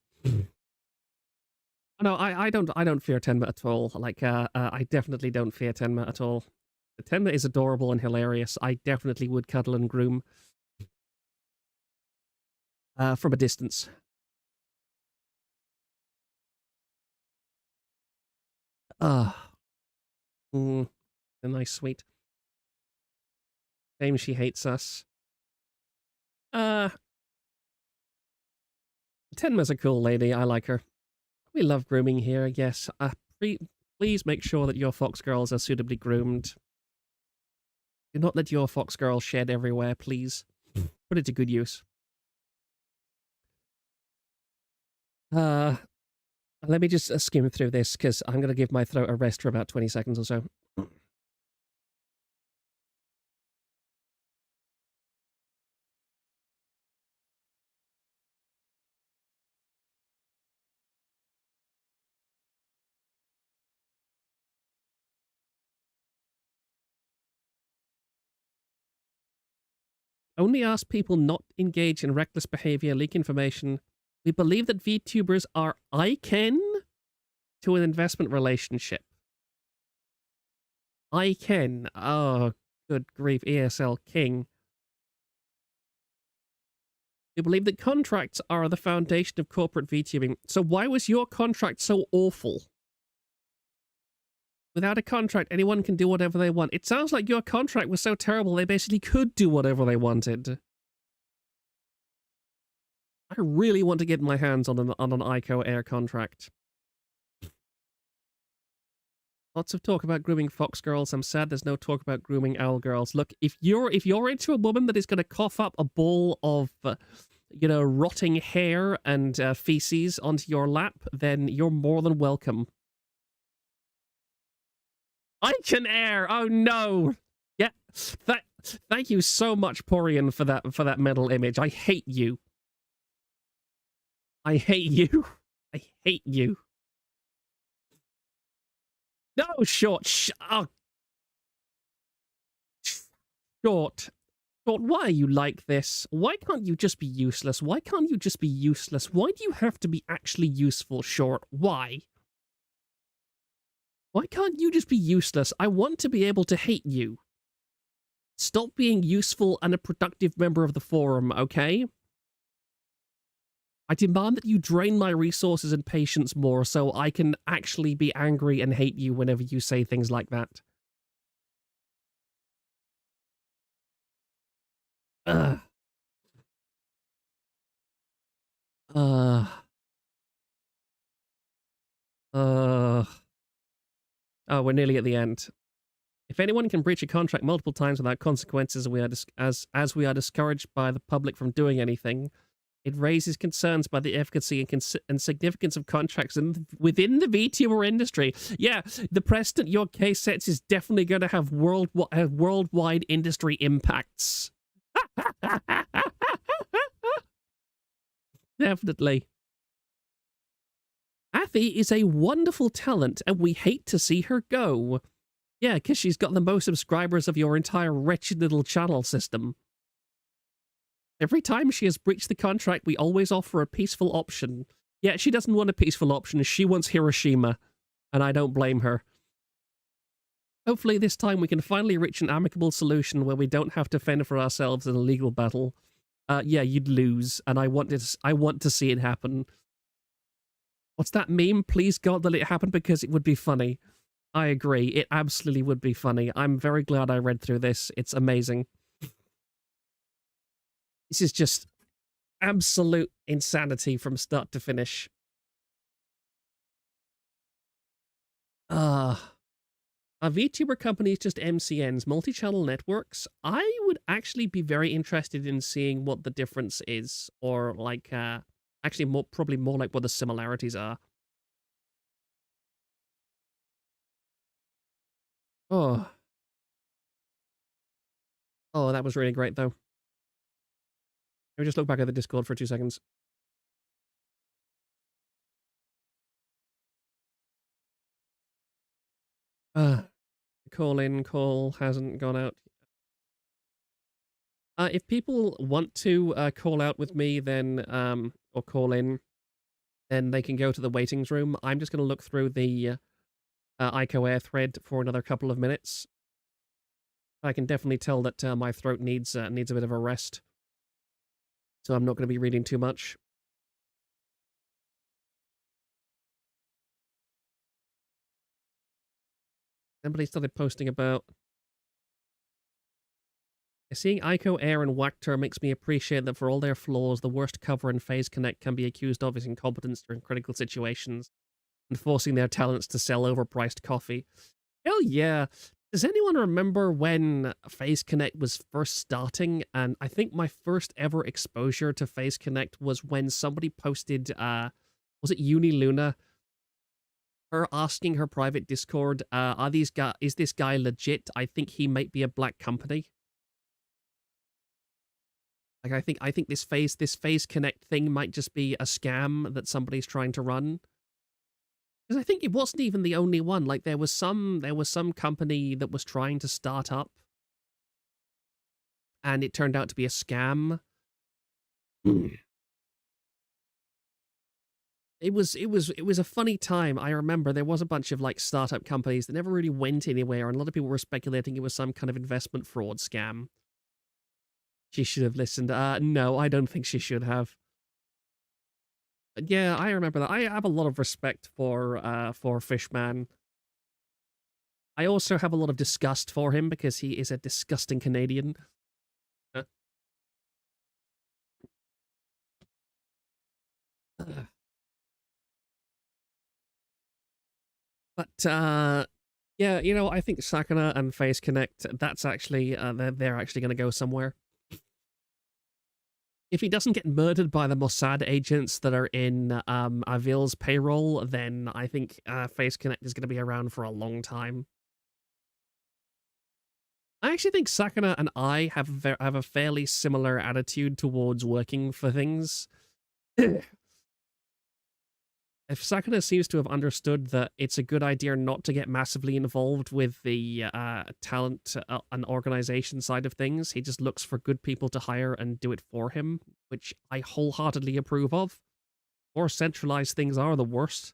S1: No, I don't fear Tenma at all. Like, I definitely don't fear Tenma at all. Tenma is adorable and hilarious. I definitely would cuddle and groom from a distance. A nice sweet. Shame she hates us. Tenma's a cool lady. I like her. We love grooming here, yes. Please make sure that your fox girls are suitably groomed. Do not let your fox girl shed everywhere, please. Put it to good use. Let me just skim through this, because I'm going to give my throat a rest for about 20 seconds or so. only ask people not engage in reckless behavior, leak information. We believe that VTubers are akin to an investment relationship. Akin. Oh, good grief. ESL King. We believe that contracts are the foundation of corporate VTubing. So why was your contract so awful? Without a contract, anyone can do whatever they want. It sounds like your contract was so terrible they basically could do whatever they wanted. I really want to get my hands on an AkioAIR contract. Lots of talk about grooming fox girls. I'm sad there's no talk about grooming owl girls. Look, if you're into a woman that is going to cough up a bowl of, rotting hair and feces onto your lap, then you're more than welcome. AkioAIR! Oh no! Yeah, thank you so much, Porian, for that mental image. I hate you. I hate you. I hate you. No, Short. Oh. Short. Short, why are you like this? Why can't you just be useless? Why can't you just be useless? Why do you have to be actually useful, Short? Why? Why can't you just be useless? I want to be able to hate you. Stop being useful and a productive member of the forum, okay? I demand that you drain my resources and patience more so I can actually be angry and hate you whenever you say things like that. Ugh. Oh, we're nearly at the end. If anyone can breach a contract multiple times without consequences, as we are discouraged by the public from doing anything, it raises concerns by the efficacy and significance of contracts within the VTuber industry. Yeah, the precedent your case sets is definitely going to have worldwide industry impacts. Definitely. Athie is a wonderful talent, and we hate to see her go. Yeah, because she's got the most subscribers of your entire wretched little channel system. Every time she has breached the contract, we always offer a peaceful option. Yeah, she doesn't want a peaceful option. She wants Hiroshima, and I don't blame her. Hopefully this time we can finally reach an amicable solution where we don't have to fend for ourselves in a legal battle. Yeah, you'd lose, and I want to see it happen. What's that meme? Please God that it happened because it would be funny. I agree. It absolutely would be funny. I'm very glad I read through this. It's amazing. This is just absolute insanity from start to finish. Are VTuber companies just MCNs, multi-channel networks? I would actually be very interested in seeing what the difference is, or like, actually probably more like what the similarities are. Oh, that was really great though. Let me just look back at the Discord for 2 seconds. Call hasn't gone out. If people want to call out with me, then or call in, then they can go to the waitings room. I'm just going to look through the AkioAIR thread for another couple of minutes. I can definitely tell that my throat needs a bit of a rest, so I'm not going to be reading too much. Somebody started posting about seeing AkioAIR and Wactor makes me appreciate that for all their flaws, the worst cover and Phase Connect can be accused of is incompetence during critical situations and forcing their talents to sell overpriced coffee. Hell yeah. Does anyone remember when Phase Connect was first starting? And I think my first ever exposure to Phase Connect was when somebody posted, was it Uniluna? Her asking her private Discord, is this guy legit? I think he might be a black company. Like, I think this Phase Connect thing might just be a scam that somebody's trying to run. Because I think it wasn't even the only one. Like, there was some company that was trying to start up. and it turned out to be a scam. It was a funny time. I remember there was a bunch of like startup companies that never really went anywhere, and a lot of people were speculating it was some kind of investment fraud scam. She should have listened. No, I don't think she should have. But yeah, I remember that. I have a lot of respect for Fishman. I also have a lot of disgust for him because he is a disgusting Canadian. Uh, But yeah, you know, I think Sakana and Face Connect, that's actually they're actually going to go somewhere. If he doesn't get murdered by the Mossad agents that are in Avil's payroll, then I think Face Connect is going to be around for a long time. I actually think Sakana and I have a fairly similar attitude towards working for things. If Sakana seems to have understood that it's a good idea not to get massively involved with the talent and organization side of things, he just looks for good people to hire and do it for him, which I wholeheartedly approve of. More centralized things are the worst.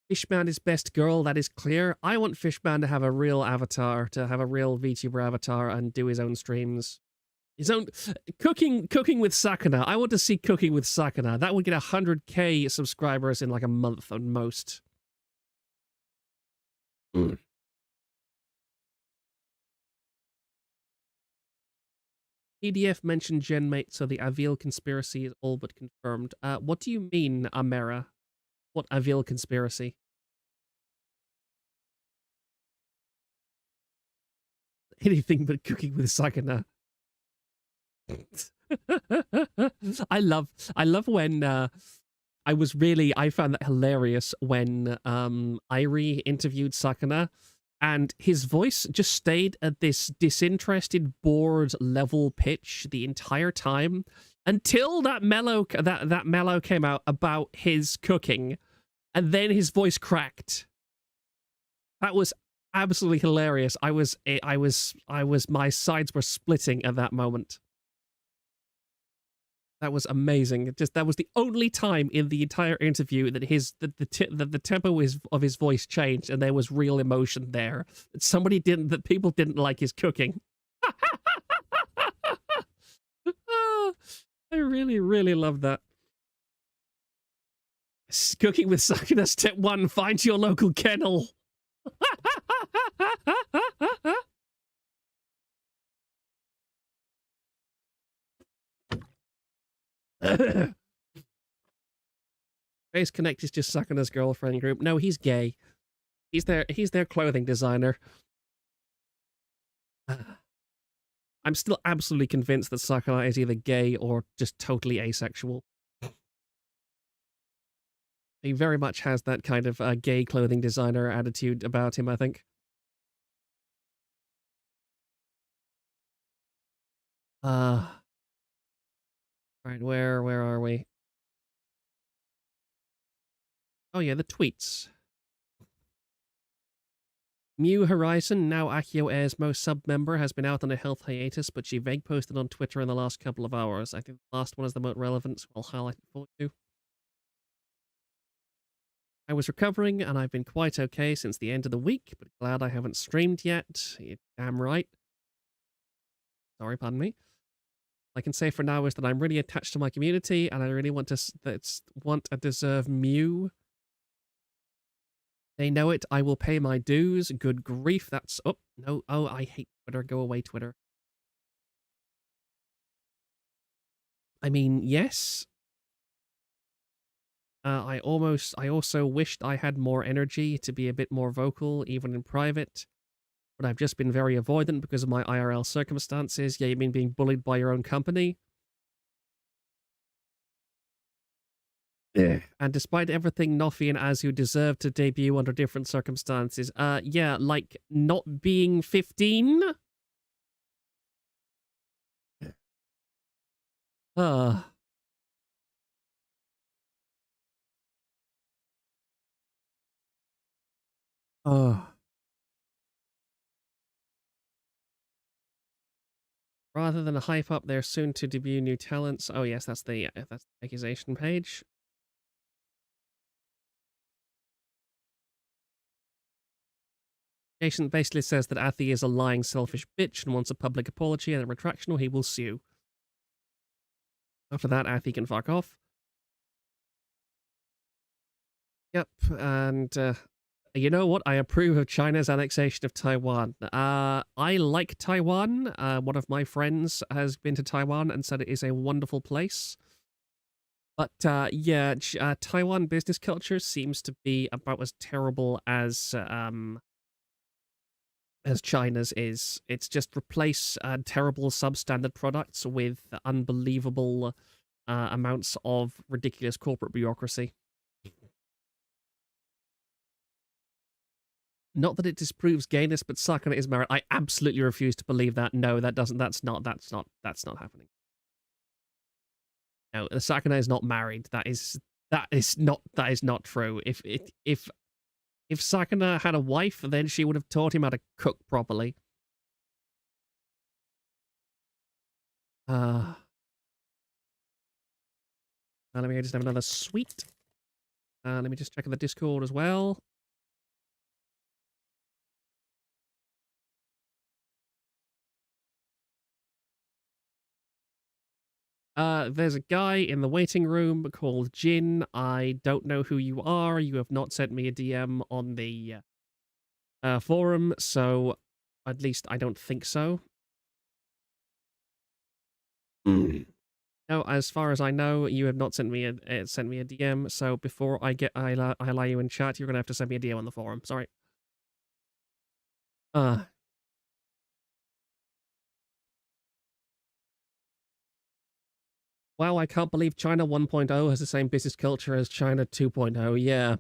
S1: Fishman is best girl, that is clear. I want Fishman to have a real avatar, to have a real VTuber avatar and do his own streams. His own cooking with Sakana. I want to see cooking with Sakana. That would get 100k subscribers in like a month at most. PDF mentioned GenMate, so the Avil conspiracy is all but confirmed. What do you mean, Amera? What Avil conspiracy? Anything but cooking with Sakana. I love when I found that hilarious when Irie interviewed Sakana and his voice just stayed at this disinterested, bored level pitch the entire time until that mellow came out about his cooking, and then his voice cracked. That was absolutely hilarious. My sides were splitting at that moment. That was amazing. Just that was the only time in the entire interview that the tempo of his voice changed and there was real emotion there. That people didn't like his cooking. I really, really love that. Cooking with Sakuna step 1, find your local kennel. Face Connect is just Sakuna's girlfriend group. No, he's gay. He's their clothing designer. I'm still absolutely convinced that Sakuna is either gay or just totally asexual. He very much has that kind of gay clothing designer attitude about him, I think. Right, where are we? Oh yeah, the tweets. Mew Horizon, now AkioAIR's most sub member, has been out on a health hiatus, but she vague posted on Twitter in the last couple of hours. I think the last one is the most relevant, so I'll highlight it for you. I was recovering, and I've been quite okay since the end of the week, but glad I haven't streamed yet. You're damn right. Sorry, pardon me. All I can say for now is that I'm really attached to my community, and I really want and deserve Mew. They know it. I will pay my dues. Good grief. That's... Oh, no. Oh, I hate Twitter. Go away, Twitter. I mean, yes. I also wished I had more energy to be a bit more vocal, even in private. But I've just been very avoidant because of my IRL circumstances. Yeah, you mean being bullied by your own company? Yeah. And despite everything, Noffy and Azu deserve to debut under different circumstances. Yeah, like not being 15? Uh. Oh. Rather than hype up their soon-to-debut new talents... Oh, yes, that's the accusation page. Jason basically says that Athi is a lying, selfish bitch and wants a public apology and a retraction or he will sue. After that, Athi can fuck off. Yep, and you know what? I approve of China's annexation of Taiwan. I like Taiwan. One of my friends has been to Taiwan and said it is a wonderful place. But yeah, Taiwan business culture seems to be about as terrible as China's is. It's just replace terrible substandard products with unbelievable amounts of ridiculous corporate bureaucracy. Not that it disproves gayness, but Sakana is married. I absolutely refuse to believe that. No, that doesn't. That's not happening. No, Sakana is not married. That is not true. If Sakana had a wife, then she would have taught him how to cook properly. Let me just have another sweet. Let me just check the Discord as well. There's a guy in the waiting room called Jin. I don't know who you are. You have not sent me a DM on the forum, so at least I don't think so. No, as far as I know, you have not sent me a DM. So before I allow you in chat, you're gonna have to send me a DM on the forum. Sorry. Wow, I can't believe China 1.0 has the same business culture as China 2.0. Yeah.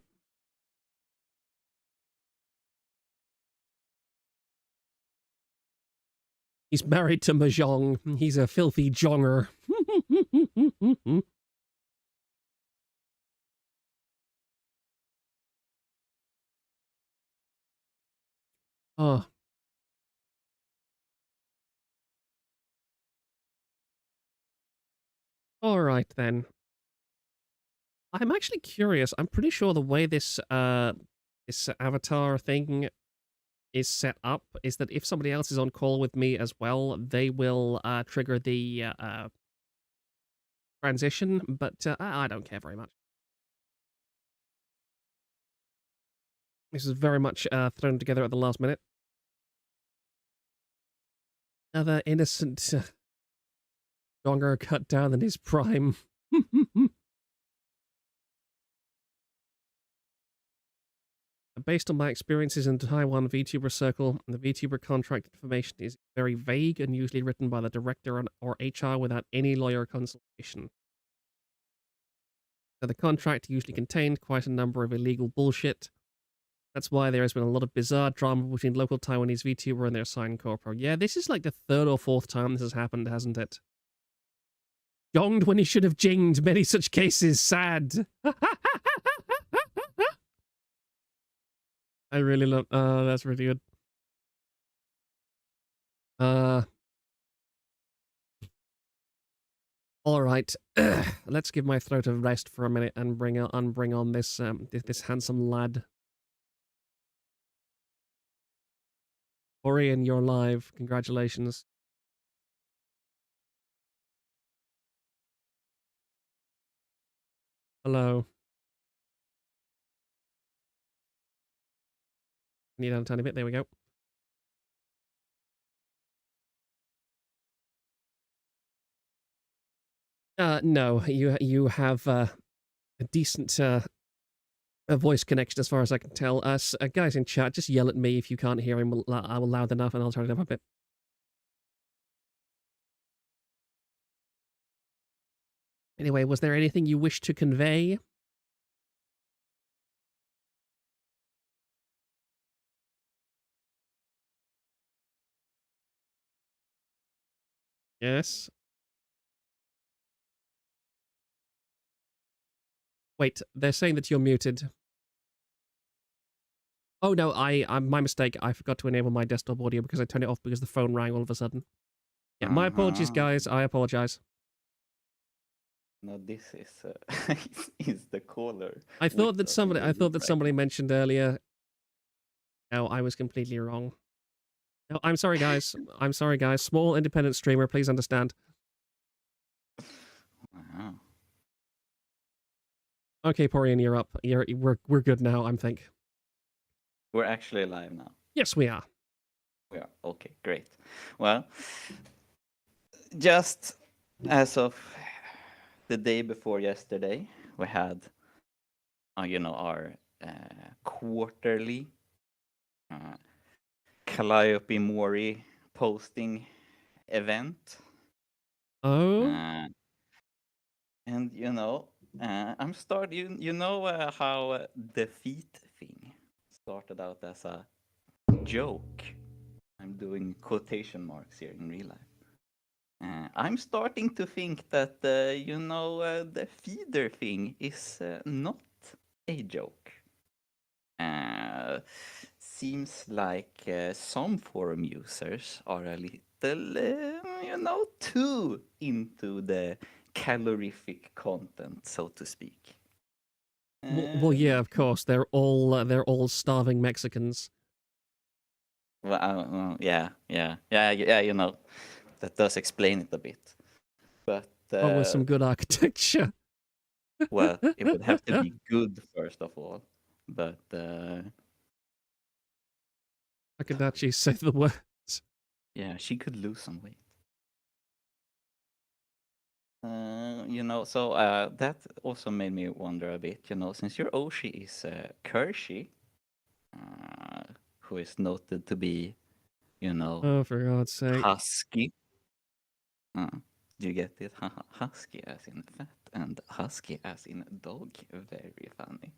S1: He's married to Mahjong. He's a filthy jonger. Oh. All right, then. I'm actually curious. I'm pretty sure the way this this avatar thing is set up is that if somebody else is on call with me as well, they will trigger the transition, but I don't care very much. This is very much thrown together at the last minute. Another innocent longer cut down than his prime. Based on my experiences in the Taiwan VTuber circle, the VTuber contract information is very vague and usually written by the director or HR without any lawyer consultation. So the contract usually contained quite a number of illegal bullshit. That's why there has been a lot of bizarre drama between local Taiwanese VTuber and their signed corpo. Yeah, this is like the third or fourth time this has happened, hasn't it? Jonged when he should have jinged. Many such cases. Sad. I really love... that's really good. All right. Let's give my throat a rest for a minute and bring on this this handsome lad. Orion, you're live. Congratulations. Hello. Need down a tiny bit. There we go. No, you have a decent a voice connection as far as I can tell. Guys in chat, just yell at me if you can't hear him. I will loud enough and I'll turn it up a bit. Anyway, was there anything you wish to convey? Yes. Wait, they're saying that you're muted. Oh no, I'm my mistake. I forgot to enable my desktop audio because I turned it off because the phone rang all of a sudden. Yeah, my apologies, guys. I apologize.
S2: No, this is is the caller.
S1: I thought that
S2: with us in
S1: somebody.
S2: the
S1: I thought
S2: group
S1: that
S2: right
S1: somebody
S2: now.
S1: mentioned earlier. No, I was completely wrong. No, I'm sorry, guys. I'm sorry, guys. Small independent streamer. Please understand.
S2: Wow.
S1: Okay, Porian, you're up. We're good now. I'm think.
S2: We're actually live now.
S1: Yes, we are.
S2: We are. Okay, great. Well, just as of the day before yesterday, we had, our quarterly uh, Calliope Mori posting event.
S1: Oh.
S2: And I'm how the feet thing started out as a joke. I'm doing quotation marks here in real life. I'm starting to think that the feeder thing is not a joke. Seems like some forum users are a little, too into the calorific content, so to speak.
S1: Well, yeah, of course. They're all starving Mexicans.
S2: Well, yeah, that does explain it a bit. But
S1: But with some good architecture.
S2: well, it would have to be good first of all. But
S1: I could actually say the words.
S2: yeah, she could lose some weight. So that also made me wonder a bit. Since your Oshi is Kershi, who is noted to be,
S1: Oh, for God's sake.
S2: husky. Do you get it? Husky as in fat and husky as in dog. Very funny.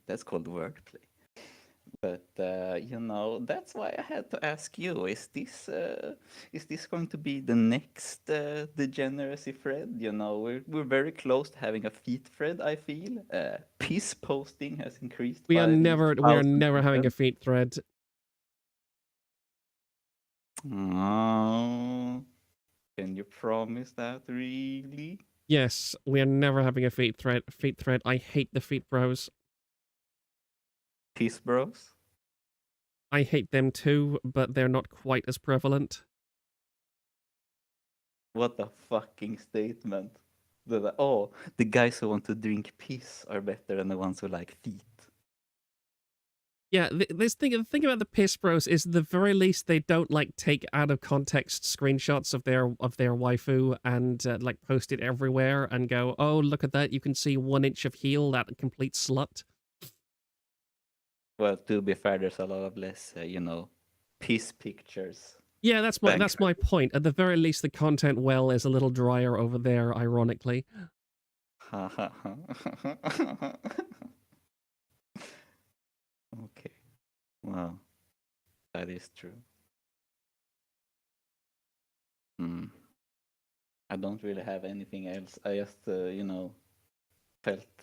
S2: That's called wordplay. But that's why I had to ask you: is this going to be the next degeneracy thread? We're very close to having a feet thread. I feel piss posting has increased
S1: We are
S2: by at least
S1: never having a
S2: 1,000%.
S1: feet thread.
S2: Oh, can you promise that really?
S1: Yes, we are never having a feet thread. Feet thread. I hate the feet bros.
S2: Piss bros?
S1: I hate them too, but they're not quite as prevalent.
S2: What a fucking statement. The guys who want to drink piss are better than the ones who like feet.
S1: Yeah, the thing about the piss bros is, at the very least, they don't like take out of context screenshots of their waifu and like post it everywhere and go, oh, look at that, you can see 1 inch of heel, that complete slut.
S2: Well, to be fair, there's a lot of less, piss pictures.
S1: Yeah, that's my point. At the very least, the content well is a little drier over there, ironically.
S2: Okay. Well, that is true. Hmm. I don't really have anything else. I just, felt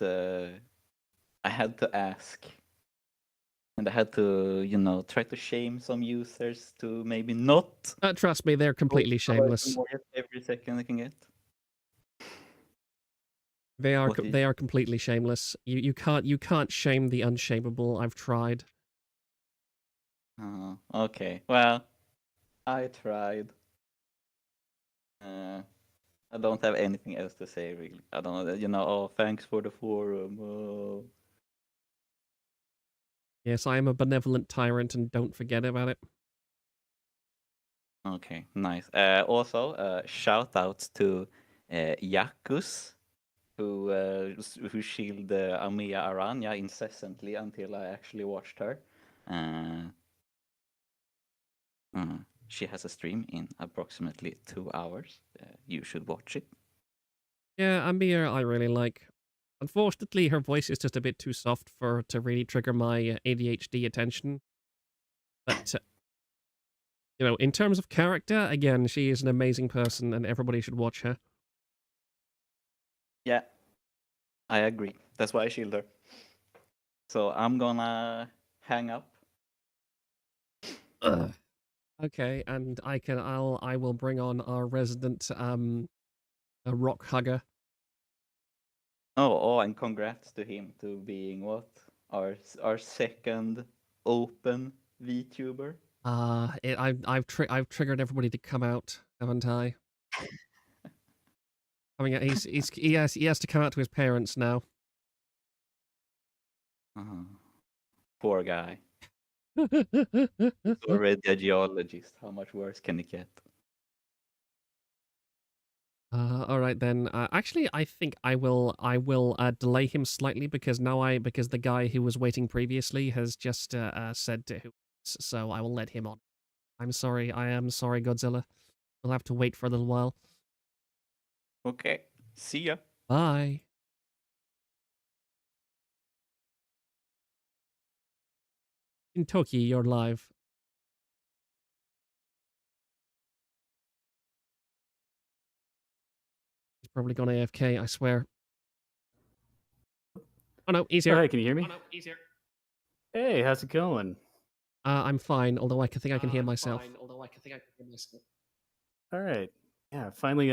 S2: I had to ask. And I had to, try to shame some users to maybe not
S1: Trust me, they're
S2: post
S1: completely shameless.
S2: more every second I can get.
S1: They are completely shameless. You can't shame the unshameable. I've tried.
S2: Oh, okay. Well, I tried. I don't have anything else to say really. I don't know. Oh, thanks for the forum. Oh.
S1: Yes, I am a benevolent tyrant, and don't forget about it.
S2: Okay, nice. Also, shout outs to Yakus, who shielded Amiya Aranya incessantly until I actually watched her. She has a stream in approximately 2 hours. You should watch it.
S1: Yeah, Amir, I really like. Unfortunately, her voice is just a bit too soft to really trigger my ADHD attention. But in terms of character, again, she is an amazing person, and everybody should watch her.
S2: Yeah, I agree. That's why I shield her. So I'm gonna hang up.
S1: Ugh. Okay, and I will bring on our resident a rock hugger.
S2: Oh, and congrats to him to being what? Our second open VTuber.
S1: I've triggered everybody to come out, haven't I? Coming out, he has to come out to his parents now.
S2: Poor guy. He's already a geologist. How much worse can it get?
S1: All right then. Actually, I think I will delay him slightly because the guy who was waiting previously has just said who, so I will let him on. I'm sorry. I am sorry, Godzilla. We'll have to wait for a little while.
S2: Okay. See ya.
S1: Bye. In Toki, you're live. He's probably gone AFK, I swear. Oh no, he's here.
S3: Oh, hey, can you hear me?
S1: Oh no, he's here.
S3: Hey, how's it going?
S1: I'm fine, although I think I can hear myself.
S3: All right. Yeah, finally,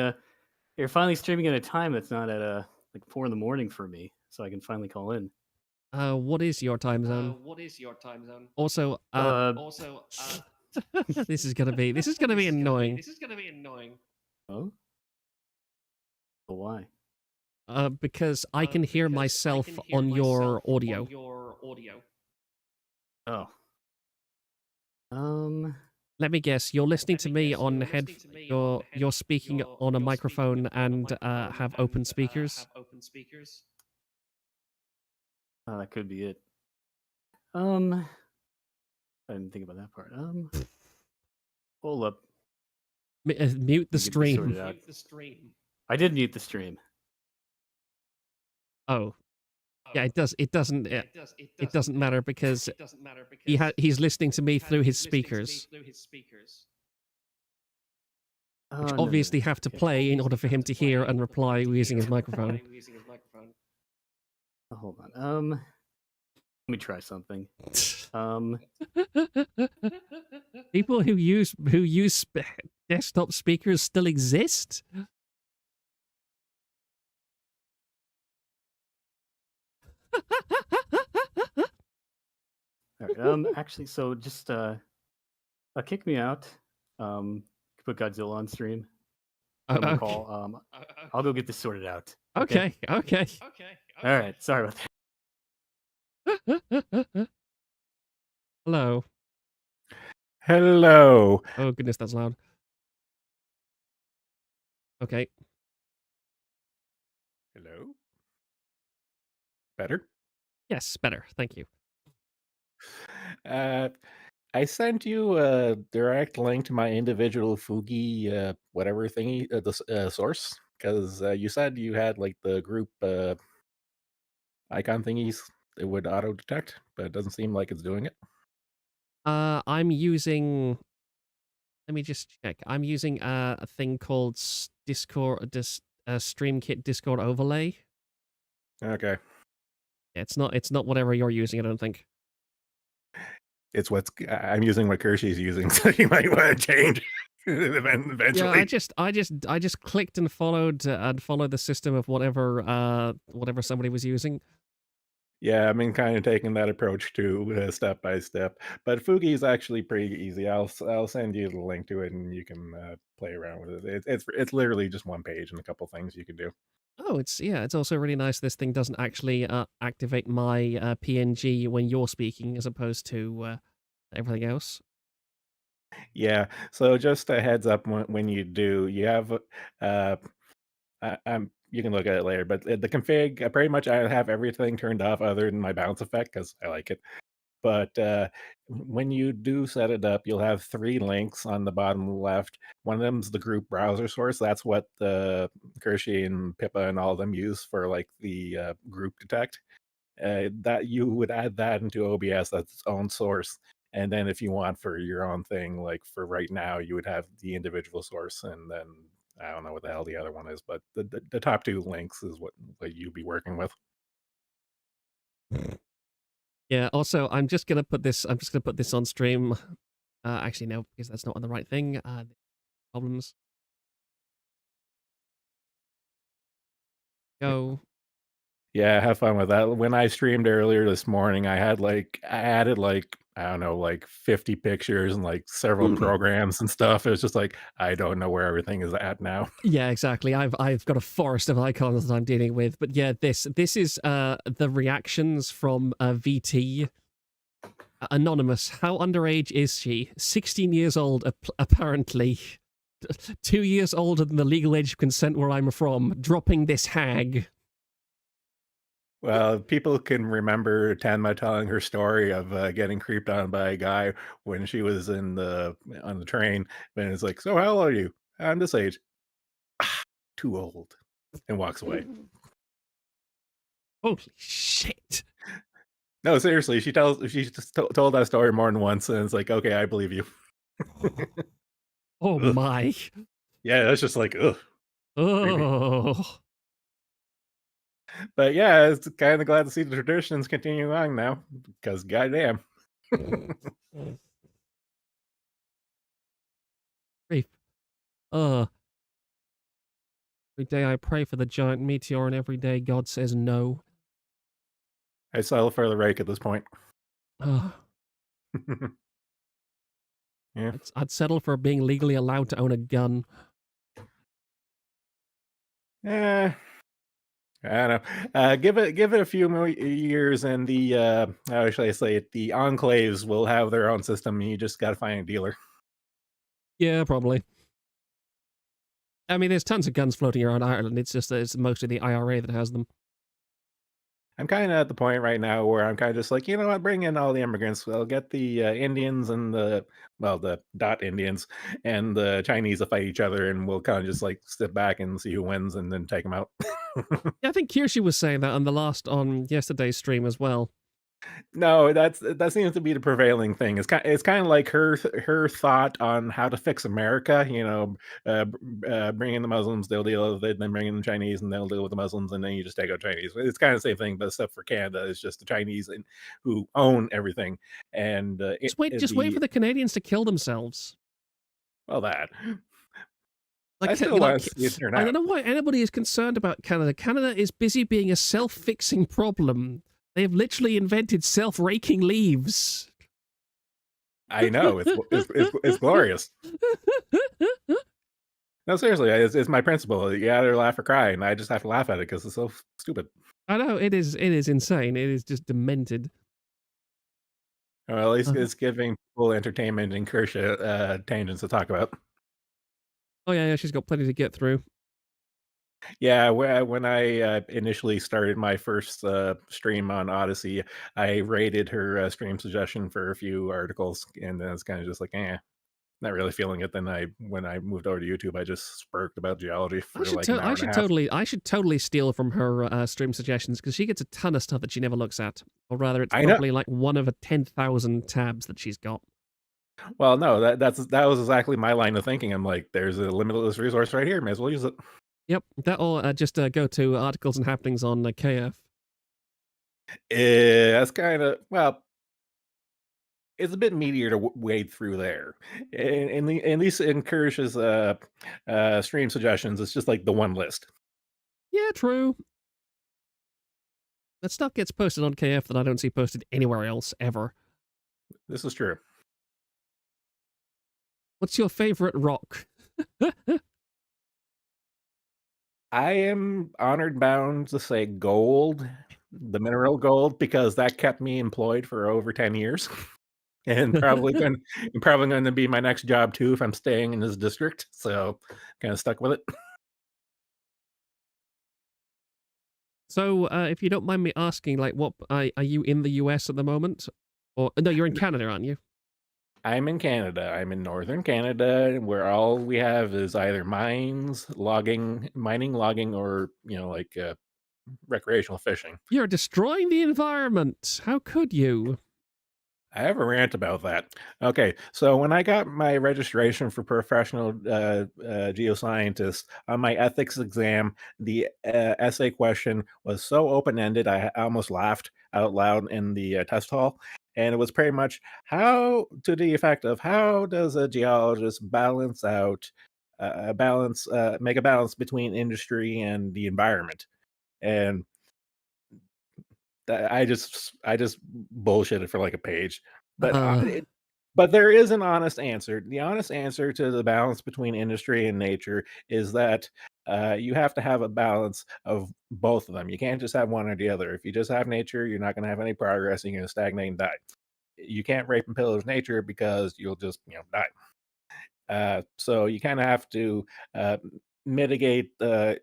S3: you're finally streaming at a time that's not at like 4 in the morning for me, so I can finally call in.
S1: What is your time zone? Also, this is gonna be annoying.
S3: Oh? Well, why?
S1: Because I can hear myself on your audio.
S3: Oh.
S1: Let me guess. You're listening to me on You're speaking on a microphone and have open speakers.
S3: Oh, that could be it. I didn't think about that part. Hold up.
S1: Mute the stream.
S3: I did mute the stream.
S1: Oh, yeah. It doesn't matter because he's listening to me through his speakers, which obviously have to play in order for him to hear and reply using his microphone.
S3: Oh, hold on. Let me try something.
S1: People who use desktop speakers still exist?
S3: All right, actually, so just kick me out. Put Godzilla on stream. I'm gonna call. I'll go get this sorted out.
S1: Okay.
S3: All right. Sorry about
S1: that. Hello.
S4: Hello.
S1: Oh goodness, that's loud. Okay.
S4: Hello. Better?
S1: Yes, better. Thank you.
S4: I sent you a direct link to my individual Fugi whatever thingy, the source, because you said you had like the group icon thingies that would auto detect, but it doesn't seem like it's doing it.
S1: I'm using. Let me just check. I'm using a thing called Discord, StreamKit Discord overlay.
S4: Okay.
S1: It's not whatever you're using. I don't think.
S4: It's I'm using what Kershey's using, so you might want to change eventually.
S1: Yeah, I just clicked and followed the system of whatever somebody was using.
S4: Yeah, I've been kind of taking that approach too, step by step. But Fugi is actually pretty easy. I'll send you the link to it, and you can play around with it. It's literally just one page and a couple things you can do.
S1: Oh, it's also really nice. This thing doesn't actually activate my PNG when you're speaking, as opposed to everything else.
S4: Yeah. So just a heads up when you do, you have you can look at it later, but the config, pretty much I have everything turned off other than my bounce effect because I like it. But when you do set it up, you'll have 3 links on the bottom left. One of them's the group browser source. That's what Kershey and Pippa and all of them use for like the group detect. That you would add that into OBS. That's its own source. And then if you want for your own thing, like for right now, you would have the individual source, and then I don't know what the hell the other one is, but the top 2 links is what you'd be working with.
S1: Yeah. Also, I'm just gonna put this on stream. Actually, no, because that's not on the right thing. Problems. Go.
S4: Yeah, have fun with that. When I streamed earlier this morning, I added I don't know, like 50 pictures and like several programs and stuff. It was just like I don't know where everything is at now.
S1: Yeah, exactly. I've got a forest of icons that I'm dealing with, but yeah, this is the reactions from VT. Anonymous. How underage is she? 16 years old, apparently. 2 years older than the legal age of consent where I'm from. Dropping this hag.
S4: Well, people can remember Tanma telling her story of getting creeped on by a guy when she was on the train. And it's like, so how old are you? I'm this age. Ah, too old, and walks away.
S1: Holy shit!
S4: No, seriously, she just told that story more than once, and it's like, okay, I believe you.
S1: Oh my!
S4: Yeah, that's just like, ugh.
S1: Oh.
S4: But yeah, it's kind of glad to see the traditions continue on now, because goddamn.
S1: Grief. Every day I pray for the giant meteor, and every day God says no.
S4: I settle for the rake at this point.
S1: Ugh.
S4: Yeah.
S1: I'd settle for being legally allowed to own a gun.
S4: I don't know. Give it a few more years, and the how should I say it? The enclaves will have their own system. And you just got to find a dealer.
S1: Yeah, probably. I mean, there's tons of guns floating around Ireland. It's just that it's mostly the IRA that has them.
S4: I'm kind of at the point right now where I'm kind of just like, you know what, bring in all the immigrants. We'll get the Indians and the dot Indians and the Chinese to fight each other, and we'll kind of just like sit back and see who wins, and then take them out.
S1: Yeah, I think Kirsty was saying that on yesterday's stream as well.
S4: No, that seems to be the prevailing thing. It's kind of like her thought on how to fix America. You know, bring in the Muslims, they'll deal with it. Then bring in the Chinese, and they'll deal with the Muslims, and then you just take out Chinese. It's kind of the same thing, but except for Canada, it's just the Chinese who own everything. And
S1: Just wait for the Canadians to kill themselves.
S4: Well, that.
S1: Like,
S4: I still want to see it turn out.
S1: I don't know why anybody is concerned about Canada. Canada is busy being a self-fixing problem. They have literally invented self-raking leaves.
S4: I know, it's glorious. No, seriously, it's my principle. You either laugh or cry, and I just have to laugh at it because it's so stupid.
S1: I know, it is insane. It is just demented.
S4: Well, at least it's giving people entertainment and Kershaw tangents to talk about.
S1: Oh yeah, she's got plenty to get through.
S4: Yeah, when I initially started my first stream on Odyssey, I rated her stream suggestion for a few articles, and then it's kind of just like, not really feeling it. Then when I moved over to YouTube, I just spurked about geology for like an hour and a half.
S1: I should totally steal from her stream suggestions, because she gets a ton of stuff that she never looks at, or rather, it's probably like one of a 10,000 tabs that she's got.
S4: Well, no, that was exactly my line of thinking. I'm like, there's a limitless resource right here. May as well use it.
S1: Yep, that or just go to articles and happenings on KF.
S4: That's kind of, well, it's a bit meatier to wade through there. At least in Kirsch's stream suggestions, it's just like the one list.
S1: Yeah, true. That stuff gets posted on KF that I don't see posted anywhere else, ever.
S4: This is true.
S1: What's your favorite rock?
S4: I am honored bound to say gold, the mineral gold, because that kept me employed for over 10 years. And probably going to be my next job too if I'm staying in this district. So kind of stuck with it.
S1: So, if you don't mind me asking, like, what are you in the US at the moment? Or no, you're in Canada, aren't you?
S4: I'm in Canada. I'm in northern Canada, where all we have is either mining, logging, or like recreational fishing.
S1: You're destroying the environment. How could you?
S4: I have a rant about that. Okay, so when I got my registration for professional geoscientist on my ethics exam, the essay question was so open-ended I almost laughed out loud in the test hall. and it was pretty much how to the effect of how does a geologist balance out make a balance between industry and the environment. And I just bullshitted for like a page, but
S1: Uh,
S4: but there is an honest answer. The honest answer to the balance between industry and nature is that you have to have a balance of both of them. You can't just have one or the other. If you just have nature, you're not going to have any progress. And you're going to stagnate and die. You can't rape and pillage nature because you'll just die. So you kind of have to mitigate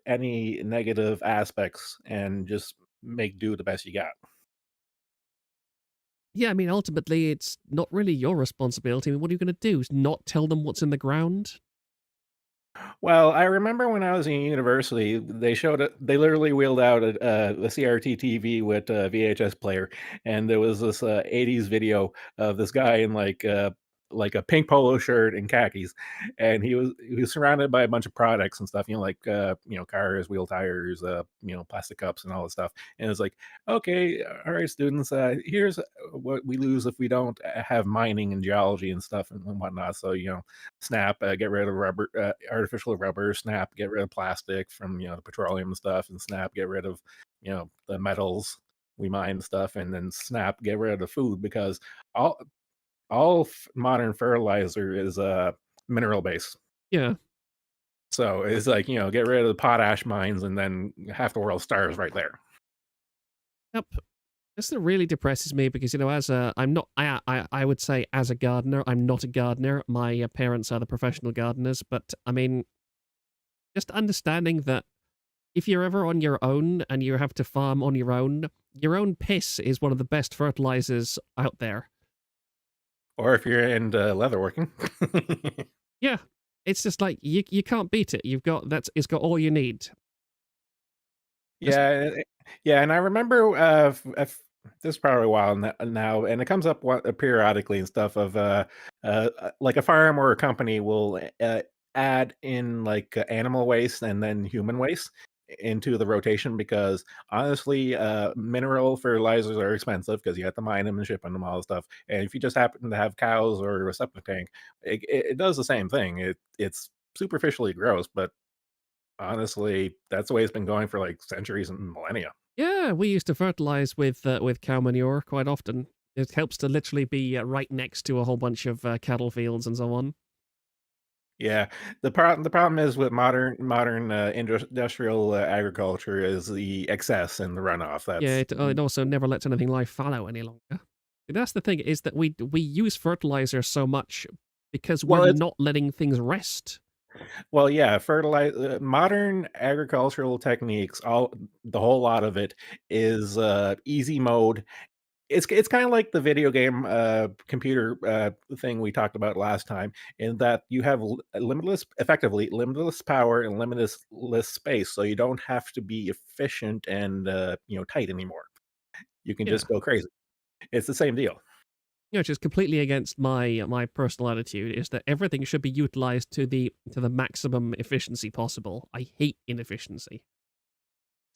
S4: any negative aspects and just make do the best you got.
S1: yeah, I mean, ultimately, it's not really your responsibility. I mean, what are you going to do? Is not tell them what's in the ground?
S4: Well, I remember when I was in university, they literally wheeled out a CRT TV with a VHS player, and there was this 80s video of this guy in like a pink polo shirt and khakis, and he was surrounded by a bunch of products and stuff, like cars, wheel tires, plastic cups and all this stuff. And it's like, okay, all right, students, here's what we lose if we don't have mining and geology and stuff and whatnot. So snap, get rid of rubber, artificial rubber. Snap, get rid of plastic from the petroleum and stuff, and snap, get rid of the metals we mine and stuff, and then snap, get rid of the food because all modern fertilizer is mineral based.
S1: Yeah.
S4: So it's like get rid of the potash mines, and then half the world starves right there.
S1: Yep. This that really depresses me because as I'm not I would say as a gardener I'm not a gardener. My parents are the professional gardeners, but I mean, just understanding that if you're ever on your own and you have to farm on your own piss is one of the best fertilizers out there.
S4: Or if you're into leatherworking.
S1: Yeah, it's just like you can't beat it. It's got all you need. Just
S4: Yeah, and I remember this is probably a while now, and it comes up periodically and stuff of like a farm or a company will add in like animal waste and then human waste into the rotation because honestly, mineral fertilizers are expensive because you have to mine them and ship them all the stuff. And if you just happen to have cows or a septic tank, it does the same thing. It's superficially gross, but honestly, that's the way it's been going for like centuries and millennia.
S1: yeah, we used to fertilize with cow manure quite often. It helps to literally be right next to a whole bunch of cattle fields and so on.
S4: Yeah, the problem is with modern industrial agriculture is the excess and the runoff.
S1: Yeah,
S4: That's
S1: it also never lets anything lie fallow any longer. That's the thing is that we use fertilizer so much because
S4: well,
S1: we're
S4: it's
S1: not letting things rest.
S4: well, yeah, modern agricultural techniques. The whole lot of it is easy mode. It's kind of like the video game computer thing we talked about last time, in that you have effectively limitless power and limitless space, so you don't have to be efficient and tight anymore. You can
S1: Yeah.
S4: just go crazy. It's the same deal.
S1: Which is completely against my personal attitude, is that everything should be utilized to the maximum efficiency possible. I hate inefficiency.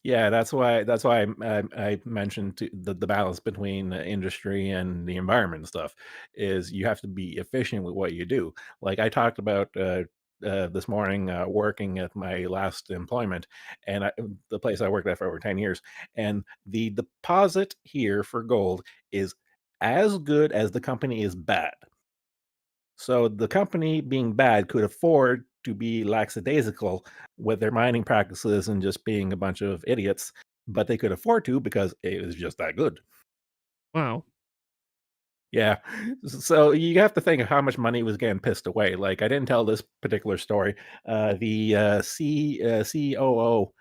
S4: Yeah, that's why I mentioned the balance between industry and the environment and stuff is you have to be efficient with what you do. Like I talked about this morning working at my last employment, and the place I worked at for over 10 years, and the deposit here for gold is as good as the company is bad. So the company being bad could afford to be lackadaisical with their mining practices and just being a bunch of idiots, but they could afford to because it was just that good.
S1: Wow.
S4: Yeah. So you have to think of how much money was getting pissed away. Like I didn't tell this particular story. The COO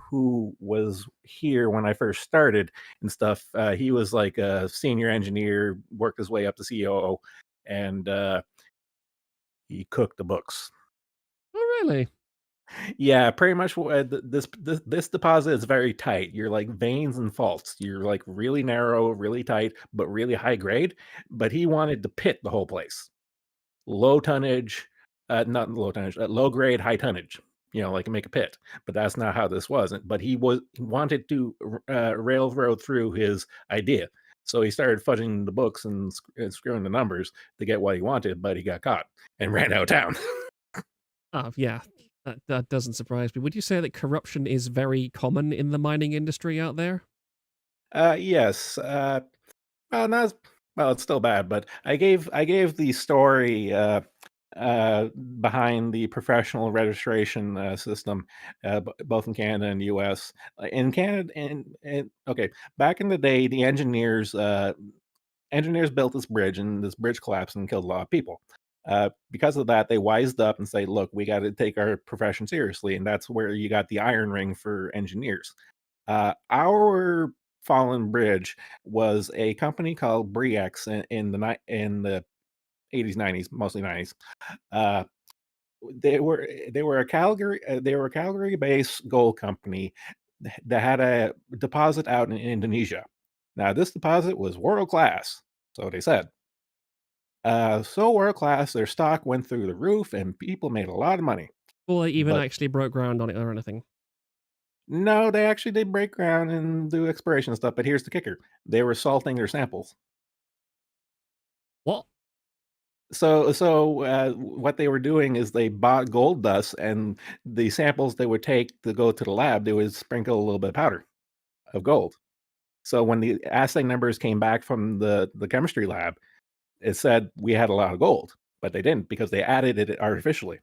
S4: who was here when I first started and stuff, he was like a senior engineer, worked his way up to COO, and he cooked the books.
S1: Oh, really?
S4: Yeah, pretty much. This deposit is very tight. You're like veins and faults. You're like really narrow, really tight, but really high grade. But he wanted to pit the whole place. Low tonnage, not low tonnage, low grade, high tonnage. Like make a pit. But that's not how this was. But he wanted to railroad through his idea. So he started fudging the books and screwing the numbers to get what he wanted, but he got caught and ran out of town.
S1: Oh, yeah. That doesn't surprise me. Would you say that corruption is very common in the mining industry out there?
S4: Yes. Well, not as, well, it's still bad, but I gave the story behind the professional registration system, both in Canada and U.S. In Canada, and okay, back in the day, the engineers built this bridge, and this bridge collapsed and killed a lot of people. Because of that, they wised up and say, "Look, we got to take our profession seriously," and that's where you got the iron ring for engineers. Our fallen bridge was a company called Briex in the 80s, 90s, mostly 90s. Uh, they were a Calgary based gold company that had a deposit out in Indonesia. Now this deposit was world class, so they said. So world class, their stock went through the roof, and people made a lot of money.
S1: Or they even
S4: But
S1: actually broke ground on it or anything?
S4: no, they actually did break ground and do exploration stuff. But here's the kicker: they were salting their samples.
S1: What?
S4: So what they were doing is they bought gold dust, and the samples they would take to go to the lab, they would sprinkle a little bit of powder of gold. So when the assay numbers came back from the chemistry lab, it said we had a lot of gold, but they didn't because they added it artificially.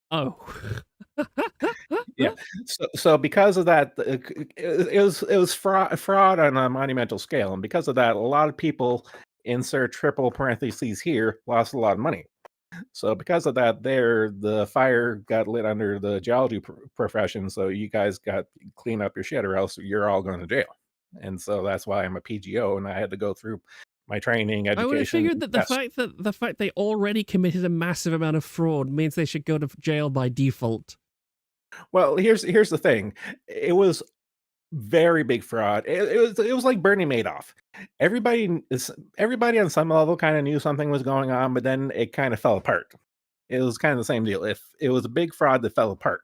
S1: Oh.
S4: Yeah. So because of that, it was fraud on a monumental scale, and because of that, a lot of people, insert triple parentheses here, lost a lot of money. So because of that, the fire got lit under the geology profession. So you guys got to clean up your shit, or else you're all going to jail. And so that's why I'm a PGO, and I had to go through my training,
S1: I would have
S4: education.
S1: figured that the fact they already committed a massive amount of fraud means they should go to jail by default.
S4: Well, here's the thing. It was very big fraud. It was like Bernie Madoff. Everybody on some level kind of knew something was going on, but then it kind of fell apart. It was kind of the same deal. If it was a big fraud that fell apart,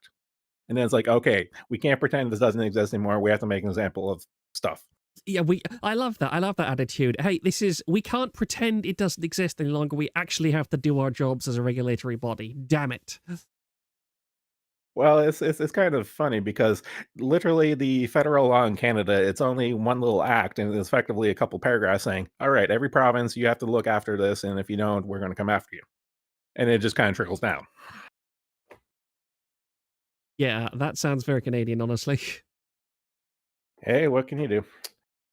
S4: and then it's like, okay, we can't pretend this doesn't exist anymore. We have to make an example of stuff.
S1: Yeah, I love that. I love that attitude. Hey, we can't pretend it doesn't exist any longer. We actually have to do our jobs as a regulatory body. Damn it.
S4: Well, it's kind of funny because literally the federal law in Canada, it's only one little act, and it's effectively a couple paragraphs saying, all right, every province, you have to look after this, and if you don't, we're going to come after you. And it just kind of trickles down.
S1: Yeah, that sounds very Canadian, honestly.
S4: Hey, what can you do?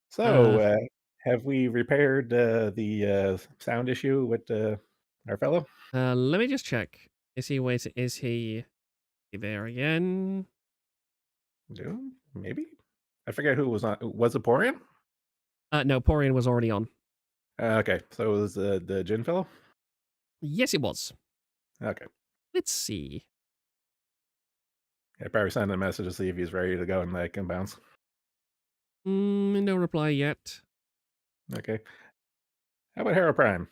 S4: So, have we repaired the sound issue with our fellow?
S1: Let me just check. Is he there again?
S4: No, maybe. I forget who was on. Was it Porian?
S1: No, Porian was already on.
S4: Okay, so it was the Gin fellow.
S1: Yes, it was.
S4: Okay,
S1: Let's see.
S4: I probably sent a message to see if he's ready to go and I can bounce.
S1: No reply yet.
S4: Okay. How about Hero Prime?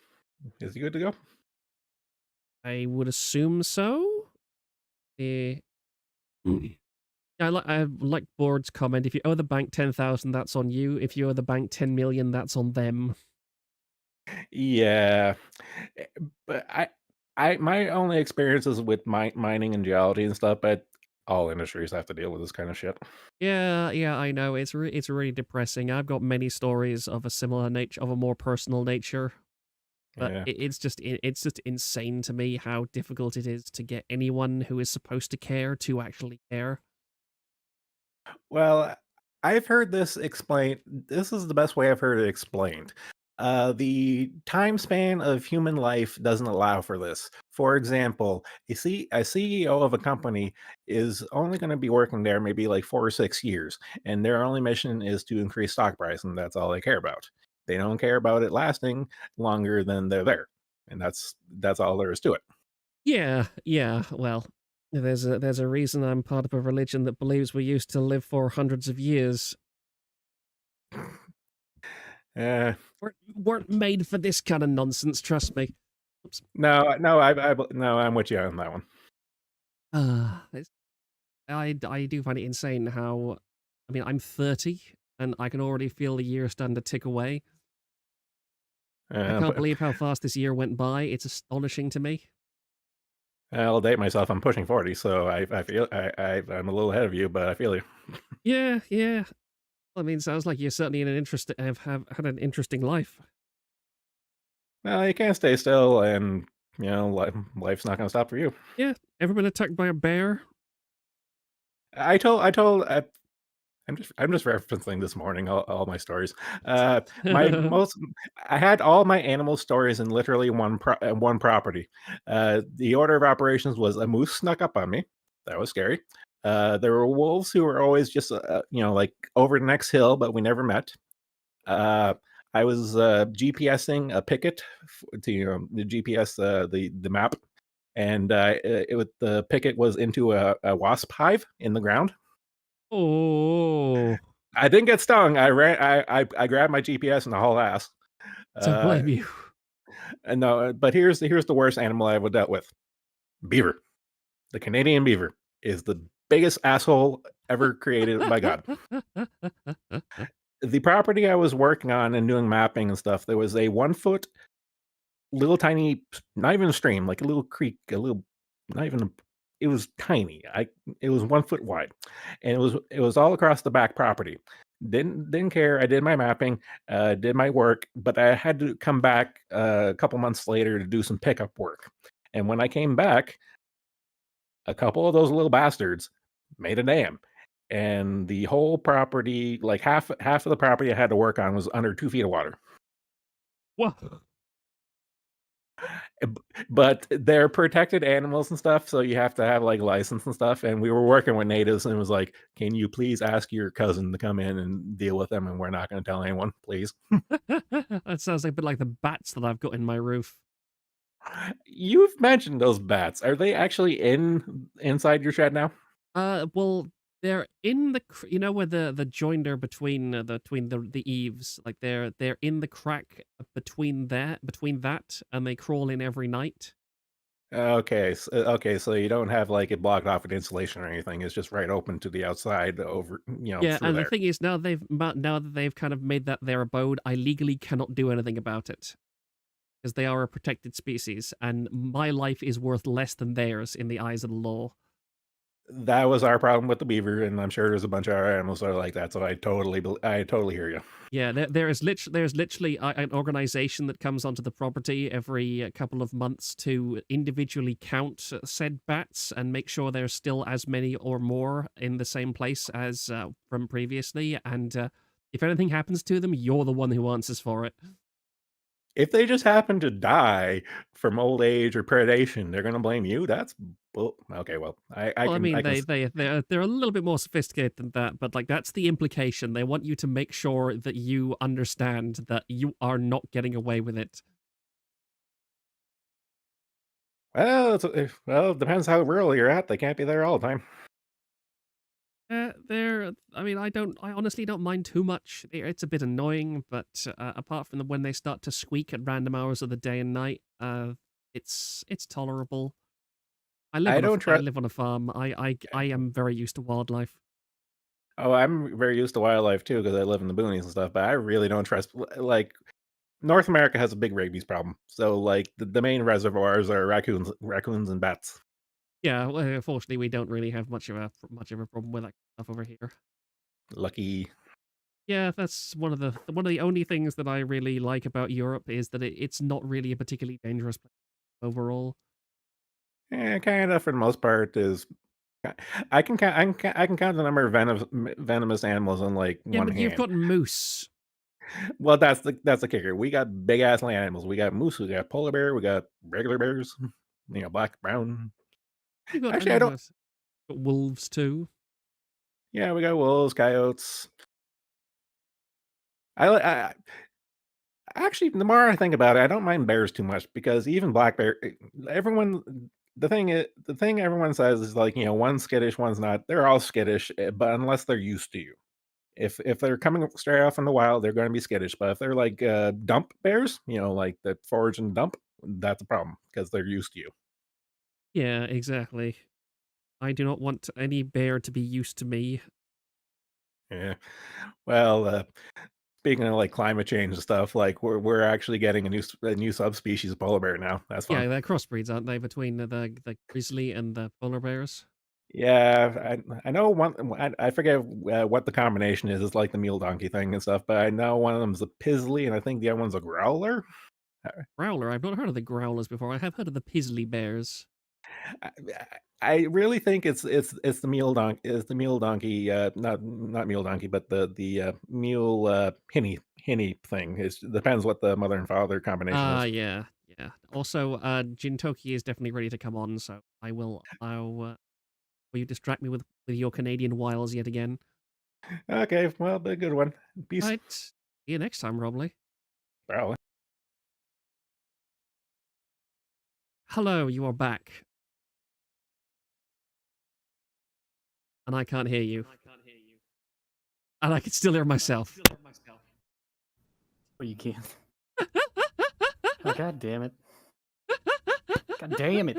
S4: Is he good to go?
S1: I would assume so. I like Board's comment. If you owe the bank 10,000, that's on you. If you owe the bank 10 million, that's on them.
S4: Yeah, but my only experiences with mining and geology and stuff, but all industries have to deal with this kind of shit.
S1: Yeah, I know. It's really depressing. I've got many stories of a similar nature, of a more personal nature. But
S4: Yeah.
S1: it's just insane to me how difficult it is to get anyone who is supposed to care to actually care.
S4: Well, I've heard this explained. This is the best way I've heard it explained. The time span of human life doesn't allow for this. For example, a CEO of a company is only going to be working there maybe like 4 or 6 years, and their only mission is to increase stock price, and that's all they care about. They don't care about it lasting longer than they're there, and that's all there is to it.
S1: Yeah. Well, there's a reason I'm part of a religion that believes we used to live for hundreds of years.
S4: Uh,
S1: Weren't made for this kind of nonsense. Trust me. Oops.
S4: no, I'm with you on that one.
S1: I do find it insane how. I mean, I'm 30. and I can already feel the year starting to tick away. I
S4: Uh,
S1: can't
S4: but
S1: believe how fast this year went by. It's astonishing to me.
S4: I'll date myself. I'm pushing 40, so I feel I'm a little ahead of you, but I feel you.
S1: Yeah, yeah. I mean, sounds like you're certainly in an have had an interesting life.
S4: Well, you can't stay still, and life's not going to stop for you.
S1: Yeah, ever been attacked by a bear?
S4: I'm just referencing this morning all my stories. My most I had all my animal stories in literally one property. The order of operations was a moose snuck up on me. That was scary. There were wolves who were always just like over the next hill, but we never met. Uh, I was GPSing a picket to the GPS the map, and the picket was into a wasp hive in the ground.
S1: Oh,
S4: I didn't get stung. I ran. I grabbed my GPS and the whole ass.
S1: don't
S4: Uh,
S1: blame you.
S4: and no, but here's the worst animal I ever dealt with. Beaver. The Canadian beaver is the biggest asshole ever created by God. The property I was working on and doing mapping and stuff, there was a 1 foot little tiny, not even a stream, like a little creek, not even it was tiny. It was 1 foot wide, and it was all across the back property. Didn't care. I did my mapping, did my work, but I had to come back a couple months later to do some pickup work. And when I came back, a couple of those little bastards made a dam, and the whole property, like half of the property I had to work on, was under 2 feet of water.
S1: Whoa.
S4: But they're protected animals and stuff, so you have to have like license and stuff. And we were working with natives, and it was like, "Can you please ask your cousin to come in and deal with them? And we're not going to tell anyone, please."
S1: That sounds a bit like the bats that I've got in my roof.
S4: You've mentioned those bats. Are they actually inside your shed now?
S1: Well, they're in the you know where the joinder between the eaves, like they're in the crack between that, and they crawl in every night.
S4: Okay, so you don't have like it blocked off with insulation or anything. It's just right open to the outside over,
S1: Yeah,
S4: through
S1: and the
S4: there.
S1: thing is now that they've kind of made that their abode, I legally cannot do anything about it because they are a protected species, and my life is worth less than theirs in the eyes of the law.
S4: That was our problem with the beaver, and I'm sure there's a bunch of other animals that are like that. So I totally hear you.
S1: Yeah, there's literally an organization that comes onto the property every couple of months to individually count said bats and make sure there's still as many or more in the same place as from previously. And if anything happens to them, you're the one who answers for it.
S4: If they just happen to die from old age or predation, they're gonna blame you? That's okay, well,
S1: Well, I mean,
S4: I can
S1: they're a little bit more sophisticated than that, but like that's the implication. They want you to make sure that you understand that you are not getting away with it.
S4: it depends how rural you're at. They can't be there all the time.
S1: I mean, I honestly don't mind too much. It's a bit annoying, but apart from when they start to squeak at random hours of the day and night, it's tolerable.
S4: I don't
S1: I
S4: trust.
S1: live on a farm. I am very used to wildlife.
S4: Oh, I'm very used to wildlife too because I live in the boonies and stuff, but I really don't trust like North America has a big rabies problem. So like the main reservoirs are raccoons and bats.
S1: Yeah, well, unfortunately, we don't really have much of a problem with that stuff over here.
S4: Lucky.
S1: Yeah, that's one of the only things that I really like about Europe is that it's not really a particularly dangerous place overall.
S4: Kind of for the most part is I can count the number of venomous animals on like
S1: Yeah,
S4: one
S1: but you've
S4: hand.
S1: got moose.
S4: Well, that's the kicker. We got big ass land animals. We got moose. We got polar bear. We got regular bears. Black, brown.
S1: You've got, and
S4: Actually, I
S1: you've
S4: don't.
S1: got wolves too.
S4: Yeah, we got wolves, coyotes. I actually, the more I think about it, I don't mind bears too much because even black bear, everyone. The thing everyone says is like one's skittish, one's not. They're all skittish, but unless they're used to you. If they're coming straight off in the wild, they're going to be skittish. But if they're like dump bears, like that forage and dump, that's a problem because they're used to you.
S1: Yeah, exactly. I do not want any bear to be used to me.
S4: Yeah. Well, speaking of like climate change and stuff, like we're actually getting a new subspecies of polar bear now. That's fun.
S1: Yeah, they're crossbreeds, aren't they, between the grizzly and the polar bears?
S4: Yeah, I know one. I forget what the combination is. It's like the mule donkey thing and stuff, but I know one of them's a pizzly, and I think the other one's a growler.
S1: Growler. I've not heard of the growlers before. I have heard of the pizzly bears.
S4: I, I really think it's the mule donkey. It's the mule donkey. Not mule donkey, but the mule hinny thing. It depends what the mother and father combination is.
S1: Yeah, yeah. Also, Jintoki is definitely ready to come on, so I will allow. Will you distract me with your Canadian wiles yet again?
S4: Okay, well, the good one. Peace.
S1: Right. See you next time, probably.
S4: Probably.
S1: Hello, you are back. And I can't hear you. And I can still hear myself.
S3: Oh, you can't. Oh, God damn it. God damn it.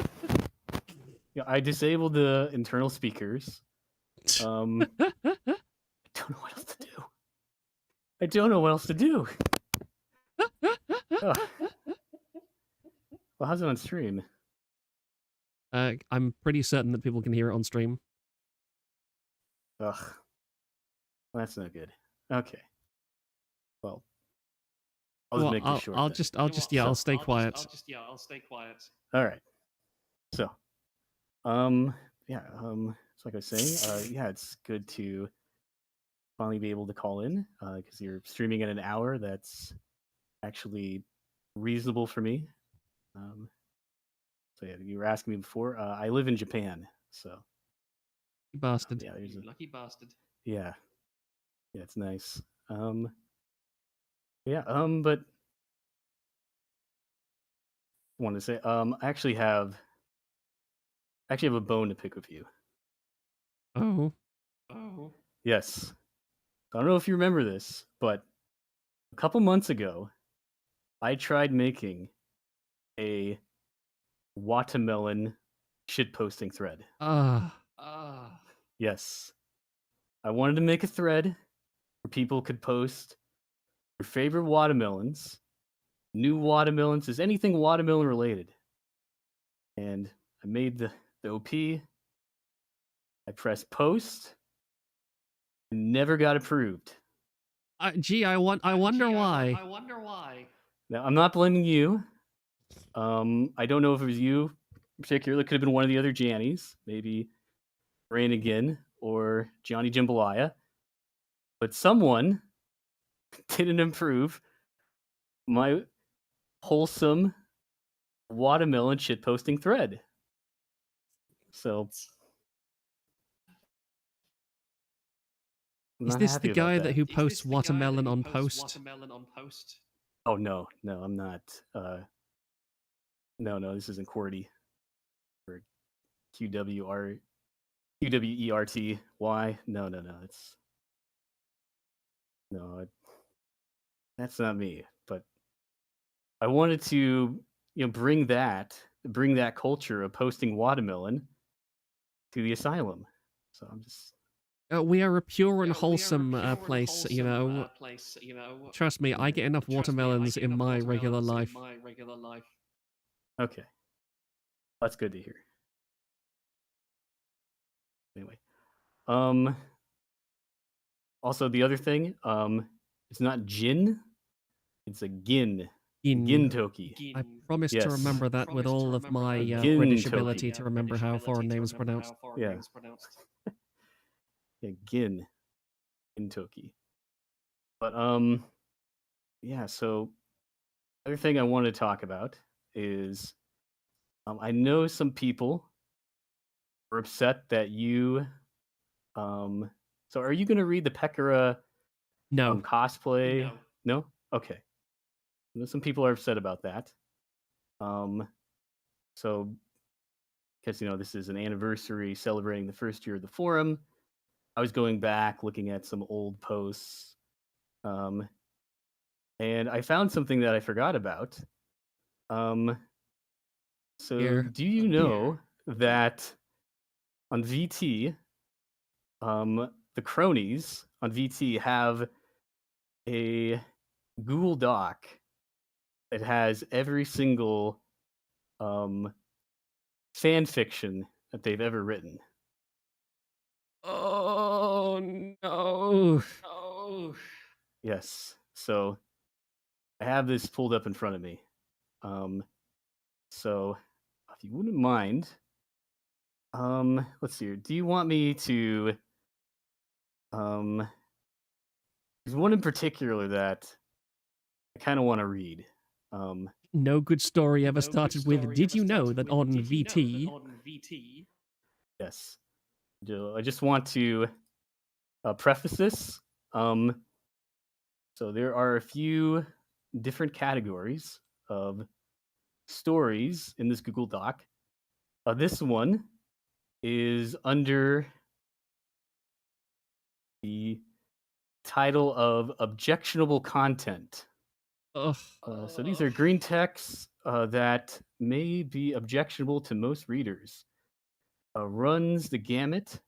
S3: Yeah, I disabled the internal speakers. I don't know what else to do. I don't know what else to do. Ugh. Well, how's it on stream?
S1: I'm pretty certain that people can hear it on stream.
S3: Ugh. Well, that's not good. Okay. Well, I'll just make this short.
S1: I'll stay quiet.
S3: I'll stay quiet. All right. So, yeah, so like I was saying, yeah, it's good to finally be able to call in because you're streaming at an hour that's actually reasonable for me. So yeah, you were asking me before. I live in Japan, so
S1: Bastard.
S3: yeah, there's a
S2: Lucky bastard.
S3: yeah, it's nice. Yeah, but I wanted to say, I actually have a bone to pick with you.
S1: Oh.
S3: Yes. I don't know if you remember this, but a couple months ago, I tried making a watermelon shitposting thread. Yes. I wanted to make a thread where people could post their favorite watermelons, new watermelons, is anything watermelon related. And I made the OP. I pressed post and never got approved.
S1: I wonder why.
S3: Now, I'm not blaming you. I don't know if it was you in particular. It could have been one of the other Jannies, maybe Rain again or Johnny Jambalaya. But someone didn't improve my wholesome watermelon shitposting thread. So I'm
S1: Is
S3: not
S1: this
S3: happy
S1: the
S3: about
S1: guy
S3: that.
S1: who posts watermelon on post?
S3: Oh no, I'm not. No, this isn't QWERTY or QWERTY. No, it's that's not me. But I wanted to, bring that culture of posting watermelon to the asylum. So I'm just.
S1: We are a pure and wholesome place, you know. Trust me, I get enough watermelons in my regular life.
S3: Okay. That's good to hear. Anyway. Also the other thing, it's not gin, it's a gin. Gintoki.
S1: I promise to remember that with all of my British ability to remember how foreign names are pronounced.
S3: Yeah. Yeah, Gintoki. But yeah, so other thing I want to talk about is I know some people were upset that you so are you going to read the Pekara cosplay? No? Okay. I know some people are upset about that. So because this is an anniversary celebrating the first year of the forum, I was going back looking at some old posts. And I found something that I forgot about. So do you know that on VT, the cronies on VT have a Google Doc that has every single fan fiction that they've ever written.
S1: Oh no.
S3: Yes. So I have this pulled up in front of me. So if you wouldn't mind, let's see here. Do you want me to there's one in particular that I kind of want to read.
S1: No good story ever started with, did you know that on VT?
S3: Yes. I just want to preface this. So there are a few different categories of stories in this Google Doc. This one is under the title of objectionable content.
S1: Ugh.
S3: So these are green texts that may be objectionable to most readers. Runs the gamut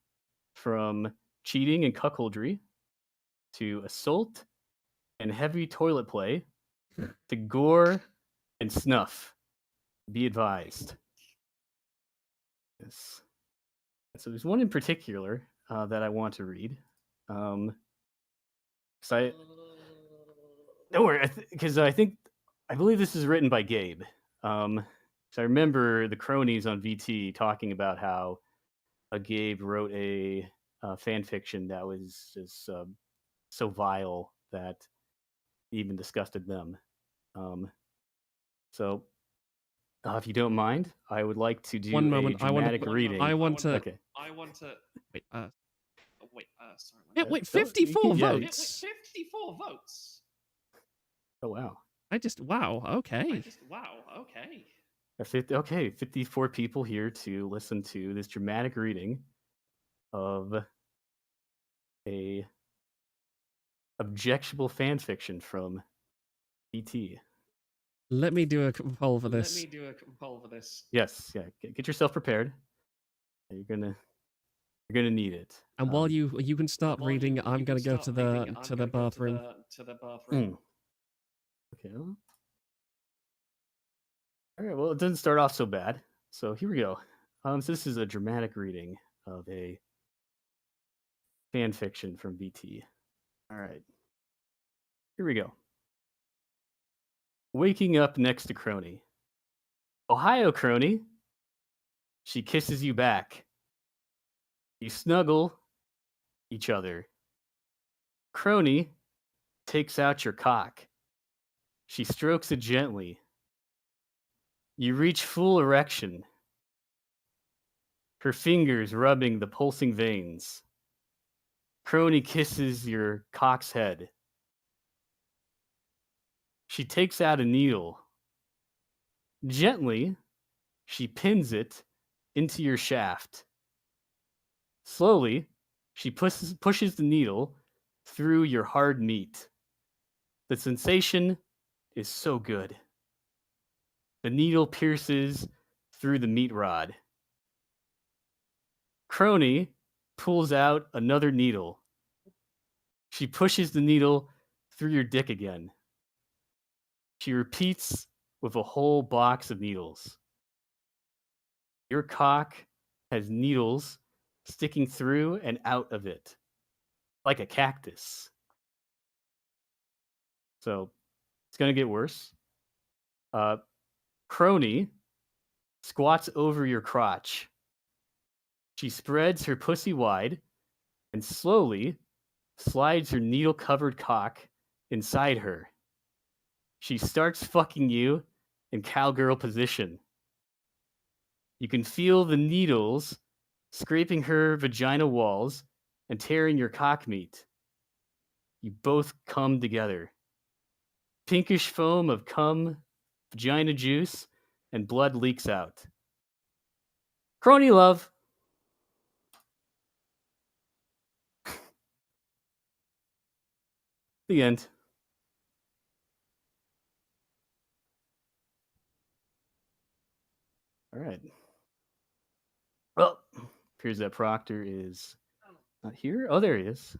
S3: from cheating and cuckoldry to assault and heavy toilet play to gore and snuff. Be advised. Yes. So there's one in particular that I want to read. Don't worry, because I believe this is written by Gabe. So I remember the cronies on VT talking about how Gabe wrote a fan fiction that was just so vile that even disgusted them. So if you don't mind, I would like to do
S1: One moment,
S3: a dramatic reading.
S1: I want to.
S3: Okay.
S1: Wait, sorry.
S3: Yeah,
S1: Wait,
S3: no,
S1: 54
S3: yeah.
S1: votes.
S3: Oh wow.
S1: Wow. Okay.
S3: Okay, 54 people here to listen to this dramatic reading of a objectionable fan fiction from ET.
S1: Let me do a poll for this.
S3: Yes, yeah. Get yourself prepared. You're gonna need it.
S1: And while you can start reading, I'm gonna go to the bathroom.
S3: Okay. All right. Well, it doesn't start off so bad. So here we go. So this is a dramatic reading of a fan fiction from BT. All right. Here we go. Waking up next to Crony. Ohio, Crony. She kisses you back. You snuggle each other. Crony takes out your cock. She strokes it gently. You reach full erection. Her fingers rubbing the pulsing veins. Crony kisses your cock's head. She takes out a needle. Gently, she pins it into your shaft. Slowly, she pushes the needle through your hard meat. The sensation is so good. The needle pierces through the meat rod. Crony pulls out another needle. She pushes the needle through your dick again. She repeats with a whole box of needles. Your cock has needles sticking through and out of it, like a cactus. So it's going to get worse. Crony squats over your crotch. She spreads her pussy wide and slowly slides her needle-covered cock inside her. She starts fucking you in cowgirl position. You can feel the needles scraping her vagina walls and tearing your cock meat. You both come together. Pinkish foam of cum, vagina juice, and blood leaks out. Crony love. The end. All right. Well, appears that Proctor is Not here? Oh, there he is.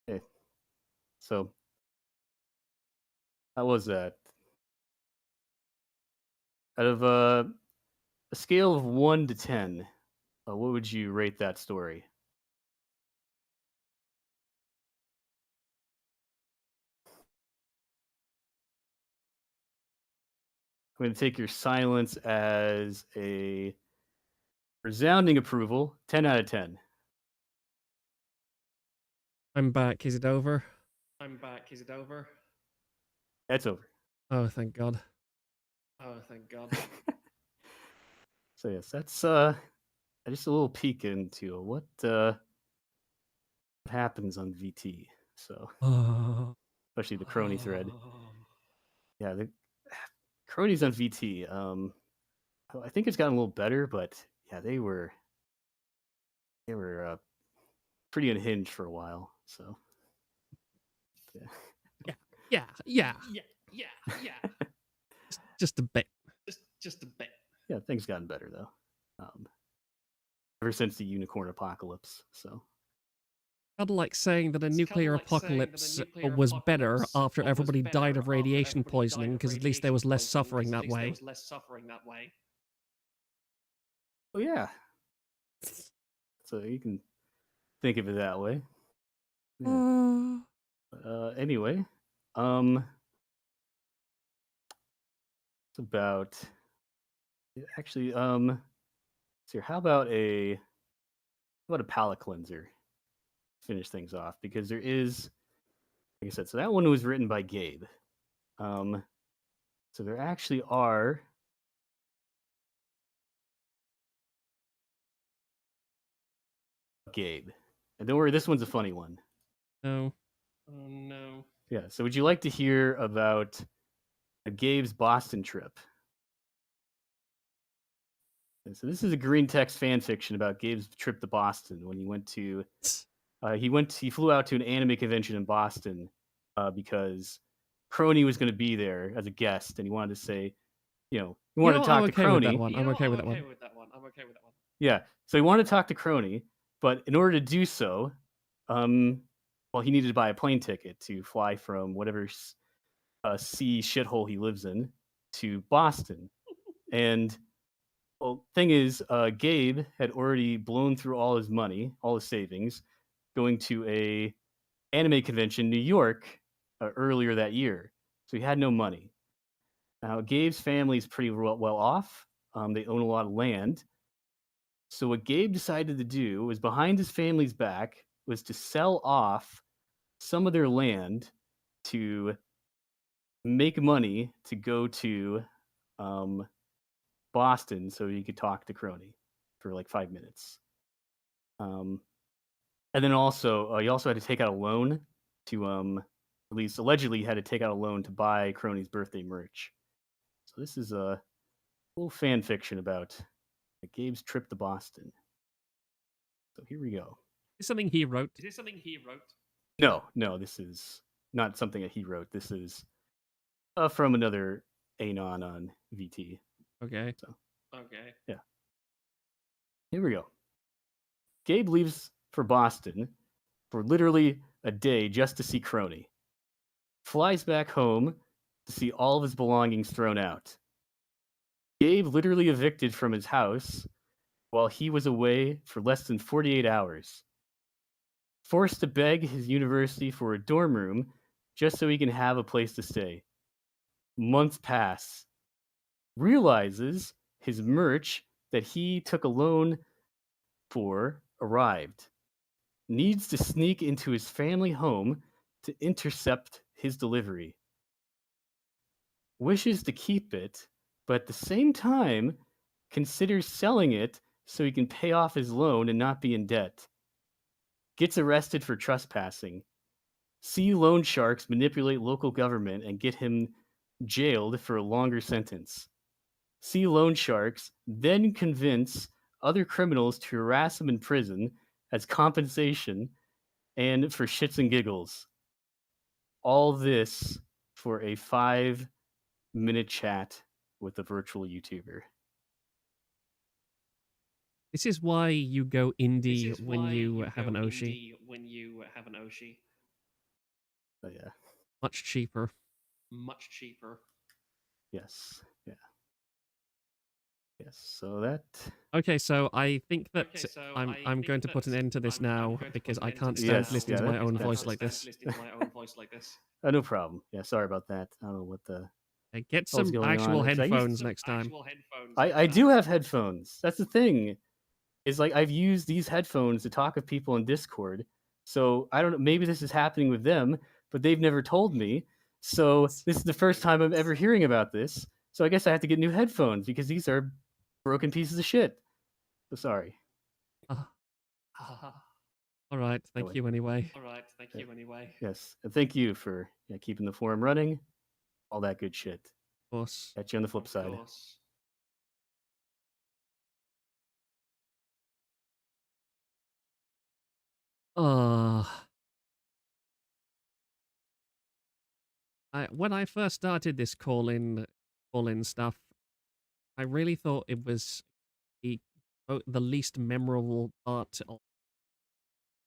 S3: Okay. So, how was that? Out of a scale of 1 to 10, what would you rate that story? I'm going to take your silence as a resounding approval. 10 out of 10.
S1: I'm back. Is it over?
S3: I'm back. Is it over? It's over.
S1: Oh, thank God.
S3: Oh, thank God. So yes, that's just a little peek into what happens on VT. So
S1: Oh.
S3: especially the crony thread. Yeah, the cronies on VT. I think it's gotten a little better, but yeah, they were pretty unhinged for a while. So
S1: Yeah. Yeah. Just a bit.
S3: Just a bit. Yeah, things gotten better though. Ever since the unicorn apocalypse. So
S1: Kind of like saying that a nuclear apocalypse was better after everybody died of radiation poisoning, because at least there was less suffering that way.
S3: Oh yeah. So you can think of it that way. Yeah. Anyway, it's about actually so how about a palate cleanser? Finish things off because there is, like I said, so that one was written by Gabe. So there actually are Gabe. And don't worry, this one's a funny one.
S1: No.
S3: Oh no. Yeah, so would you like to hear about Gabe's Boston trip? And so this is a green text fan fiction about Gabe's trip to Boston when he went to he flew out to an anime convention in Boston because Crony was going to be there as a guest, and he wanted to say, he wanted to talk to Crony.
S1: I'm okay with that one.
S3: Yeah, so he wanted to talk to Crony, but in order to do so, well, he needed to buy a plane ticket to fly from whatever sea shithole he lives in to Boston. And well, thing is, Gabe had already blown through all his money, all his savings, going to a anime convention in New York earlier that year. So he had no money. Now, Gabe's family is pretty well off. They own a lot of land. So what Gabe decided to do was, behind his family's back, was to sell off some of their land to make money to go to Boston so he could talk to Crony for like 5 minutes. And then also, he also had to take out a loan to, at least allegedly, had to take out a loan to buy Crony's birthday merch. So this is a little fan fiction about Gabe's trip to Boston. So here we go.
S1: Is something he wrote?
S3: No, this is not something that he wrote. This is from another Anon on VT.
S1: Okay.
S3: So, yeah. Here we go. Gabe leaves for Boston for literally a day just to see Crony. Flies back home to see all of his belongings thrown out. Gabe literally evicted from his house while he was away for less than 48 hours. Forced to beg his university for a dorm room just so he can have a place to stay. Months pass. Realizes his merch that he took a loan for arrived. Needs to sneak into his family home to intercept his delivery. Wishes to keep it, but at the same time considers selling it so he can pay off his loan and not be in debt. Gets arrested for trespassing. See loan sharks manipulate local government and get him jailed for a longer sentence. See loan sharks then convince other criminals to harass him in prison as compensation and for shits and giggles. All this for a 5-minute chat with a virtual YouTuber.
S1: This is why you go indie when you have an Oshi.
S3: But yeah,
S1: Much cheaper.
S3: yes, yeah, yes. So that.
S1: Okay, so I think that I'm going to put an end to this now because I can't stand
S3: Yes,
S1: listening
S3: yeah,
S1: to my
S3: that-
S1: own
S3: that's-
S1: voice like this.
S3: No problem. Yeah, sorry about that. I don't know what the
S1: Get
S3: hell's
S1: some
S3: going
S1: actual
S3: on. 'Cause
S1: headphones next time.
S3: I do have headphones. That's the thing. Is like I've used these headphones to talk with people in Discord. So I don't know. Maybe this is happening with them, but they've never told me. So this is the first time I'm ever hearing about this. So I guess I have to get new headphones because these are broken pieces of shit. So sorry.
S1: All right, thank you anyway.
S3: Yes, and thank you for keeping the forum running. All that good shit.
S1: Of course.
S3: Catch you on the flip side.
S1: When I first started this call-in stuff, I really thought it was the least memorable part of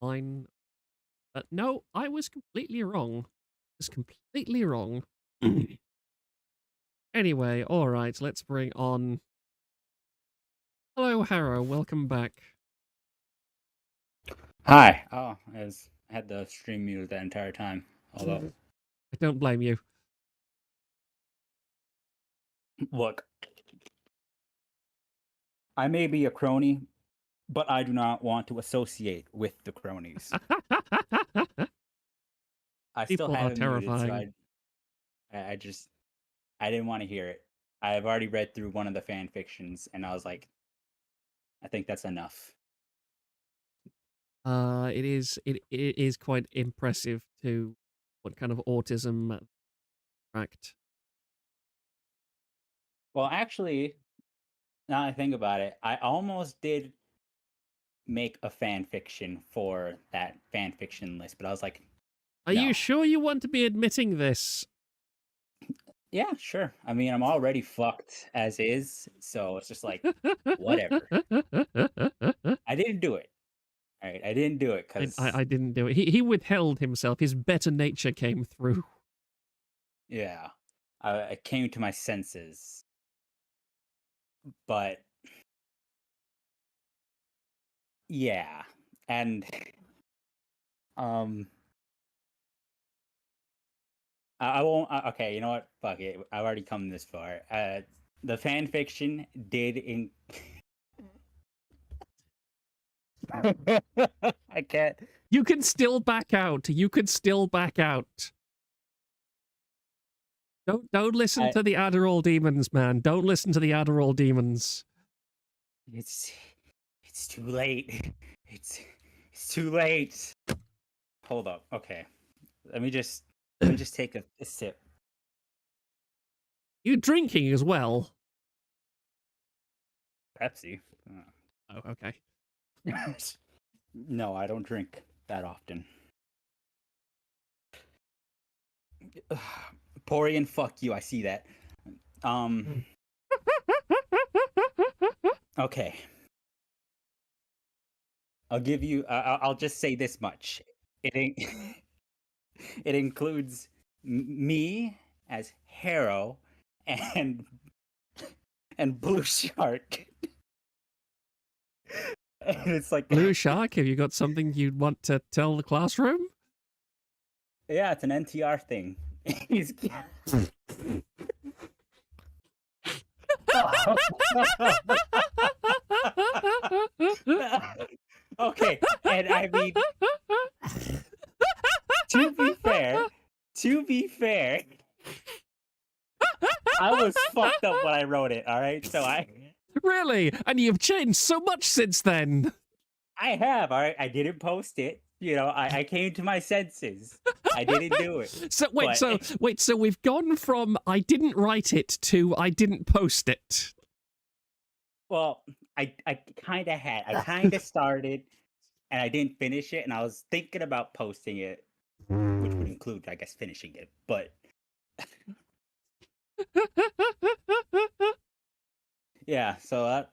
S1: mine. But no, I was completely wrong. Anyway, alright, let's bring on... Hello, Harrow, welcome back.
S5: Hi. Oh, I had the stream muted that entire time. Although,
S1: I don't blame you.
S5: look, I may be a crony, but I do not want to associate with the cronies. I still
S1: People
S5: have
S1: are
S5: it muted, so
S1: terrifying.
S5: I didn't want to hear it. I've already read through one of the fan fictions, and I was like, I think that's enough.
S1: It is quite impressive to what kind of autism tract.
S5: Well, actually, now that I think about it, I almost did make a fan fiction for that fan fiction list, but I was like,
S1: Are
S5: no.
S1: you sure you want to be admitting this?
S5: Yeah, sure. I mean, I'm already fucked as is, so it's just like, whatever. I didn't do it. All right, I didn't do it because
S1: I didn't do it. He withheld himself. His better nature came through.
S5: yeah, I came to my senses, but yeah, and I won't. Okay, you know what? Fuck it. I've already come this far. The fan fiction did in. I can't.
S1: You can still back out. You could still back out. Don't listen to the Adderall demons, man. Don't listen to the Adderall demons.
S5: It's too late. It's too late. Hold up. Okay. Let me just take a sip.
S1: You drinking as well?
S5: Pepsi.
S1: Oh, okay.
S5: No, I don't drink that often. Porian, fuck you. I see that. Okay. I'll give you. I'll just say this much. It includes me as Harrow and Blue Shark. And it's like
S1: Blue Shark. Have you got something you'd want to tell the classroom?
S5: Yeah, it's an NTR thing. He's okay, and I mean, to be fair, I was fucked up when I wrote it. All right, so
S1: Really? And you've changed so much since then.
S5: I have. All right, I didn't post it. You know, I came to my senses. I didn't do it.
S1: So wait, so we've gone from I didn't write it to I didn't post it.
S5: Well, I kind of had. I kind of started, and I didn't finish it, and I was thinking about posting it, which would include, I guess, finishing it. But yeah, so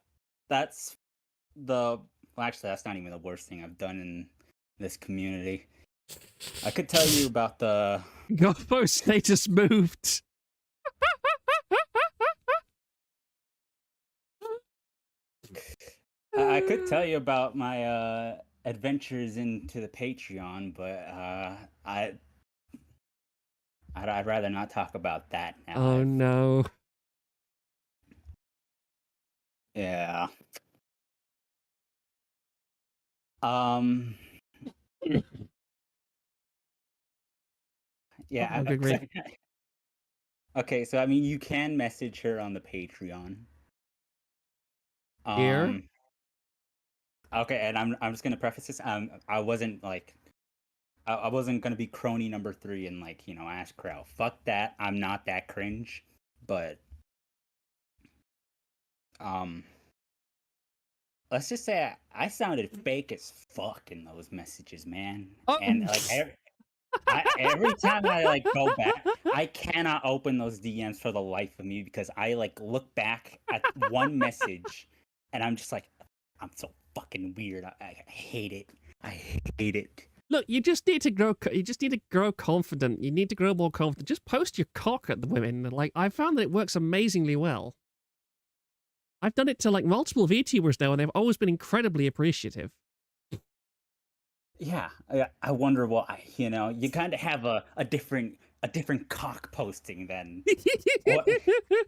S5: that's well, actually, that's not even the worst thing I've done in this community. I could tell you about the.
S1: Gopo status moved.
S5: I could tell you about my adventures into the Patreon, but I'd rather not talk about that now.
S1: Oh no.
S5: Yeah. Yeah.
S1: Oh, good grief.
S5: Okay, so I mean, you can message her on the Patreon.
S1: Here?
S5: Okay, and I'm just gonna preface this. I wasn't like, I wasn't gonna be crony number 3 and like, ask Crow. Fuck that. I'm not that cringe. But let's just say I sounded fake as fuck in those messages, man.
S1: Oh.
S5: And like every time I like go back, I cannot open those DMs for the life of me because I like look back at one message and I'm just like, I'm so fucking weird. I hate it. I hate it.
S1: Look, you just need to grow. You just need to grow confident. You need to grow more confident. Just post your cock at the women. Like I found that it works amazingly well. I've done it to like multiple VTubers now, and they've always been incredibly appreciative.
S5: Yeah, I wonder why. You kind of have a different cock posting than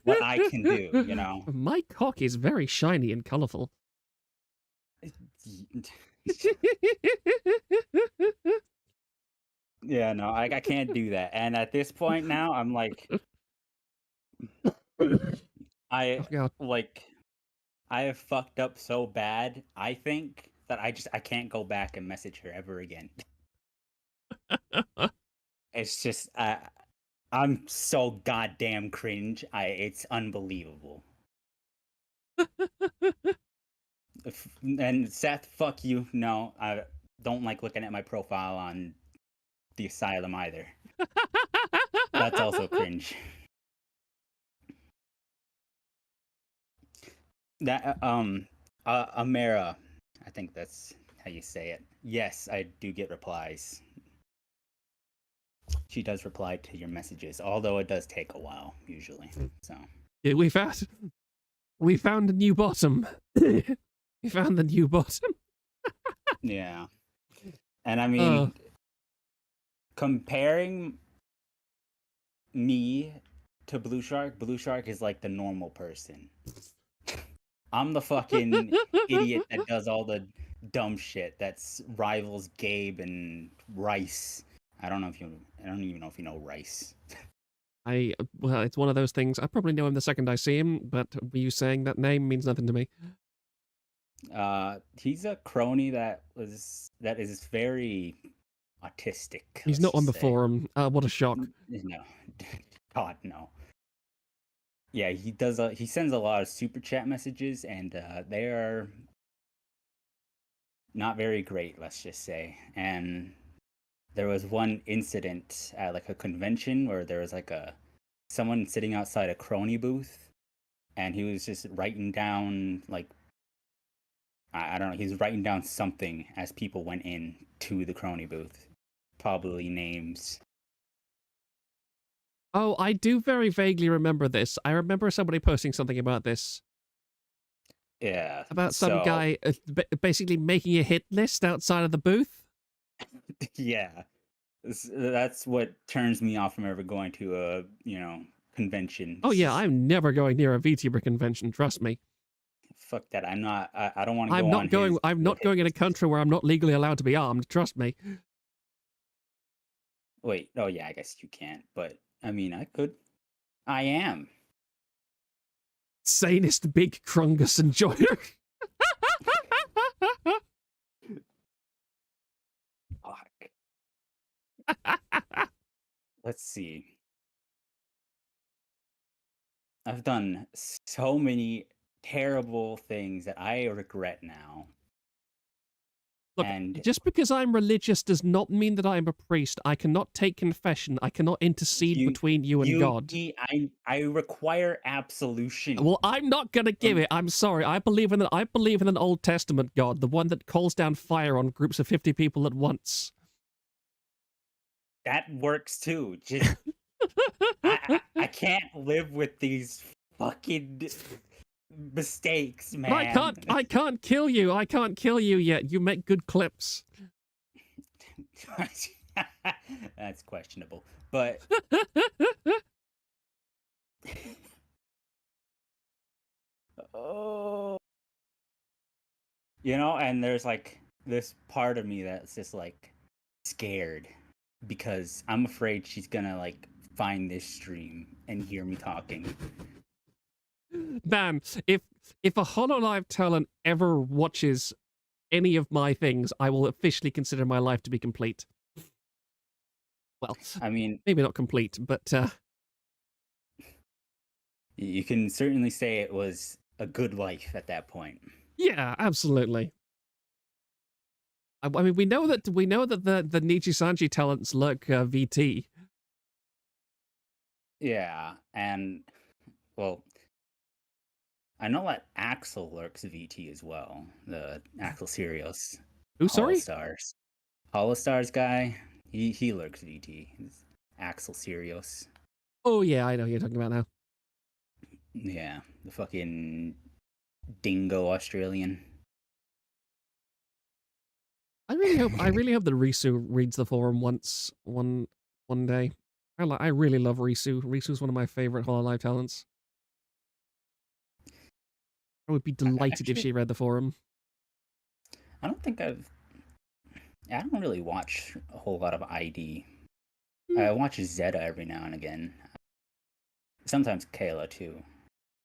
S5: what I can do.
S1: My cock is very shiny and colourful.
S5: Yeah, no, I can't do that. And at this point now, I'm like, I have fucked up so bad. I think that I can't go back and message her ever again. It's just I'm so goddamn cringe. It's unbelievable. And Seth, fuck you. No, I don't like looking at my profile on the asylum either. That's also cringe. That Amara, I think that's how you say it. Yes, I do get replies. She does reply to your messages, although it does take a while usually. So
S1: yeah, we found a new bottom. We found the new bottom.
S5: yeah, and I mean, comparing me to Blue Shark is like the normal person. I'm the fucking idiot that does all the dumb shit that's rivals Gabe and Rice. I don't even know if you know Rice.
S1: Well, it's one of those things. I probably know him the second I see him, but you saying that name means nothing to me.
S5: He's a crony that is very autistic.
S1: He's not on the forum. What a shock.
S5: No. God, no. Yeah, he sends a lot of super chat messages, and they are not very great, let's just say. And there was one incident at like a convention where there was like someone sitting outside a crony booth, and he was just writing down like, I don't know, he's writing down something as people went in to the crony booth, probably names.
S1: Oh, I do very vaguely remember this. I remember somebody posting something about this.
S5: Yeah.
S1: About some guy basically making a hit list outside of the booth.
S5: Yeah. That's what turns me off from ever going to a, convention.
S1: Oh yeah, I'm never going near a VTuber convention, trust me.
S5: Fuck that. I'm not I don't want to
S1: I'm not going in a country where I'm not legally allowed to be armed, trust me.
S5: Wait, oh yeah, I guess you can't, but I mean, I could. I am.
S1: Sanest big Krungus enjoyer.
S5: Fuck. Let's see. I've done so many terrible things that I regret now.
S1: Look,
S5: And
S1: just because I'm religious does not mean that I am a priest. I cannot take confession. I cannot intercede between you and God.
S5: I require absolution.
S1: Well, I'm not gonna give it. I'm sorry. I believe in an Old Testament God, the one that calls down fire on groups of 50 people at once.
S5: That works too. Just I can't live with these fucking mistakes, man.
S1: But I can't kill you. I can't kill you yet. You make good clips.
S5: That's questionable. But oh, you know, and there's like this part of me that's just like scared because I'm afraid she's gonna like find this stream and hear me talking.
S1: Man, if a Hololive talent ever watches any of my things, I will officially consider my life to be complete. Well,
S5: I mean,
S1: maybe not complete, but
S5: you can certainly say it was a good life at that point.
S1: yeah, absolutely. I mean, we know that the Nijisanji talents lurk VT.
S5: Yeah, and well, I know that Axel lurks VT as well. The Axel Sirius.
S1: Who, sorry?
S5: Holostars guy. He lurks VT. It's Axel Sirius.
S1: Oh yeah, I know who you're talking about now.
S5: Yeah, the fucking dingo Australian.
S1: I really hope that Risu reads the forum one day. I really love Risu. Risu's one of my favorite Hololive talents. I would be delighted if she read the forum.
S5: I don't really watch a whole lot of ID. I watch Zeta every now and again. Sometimes Kayla too.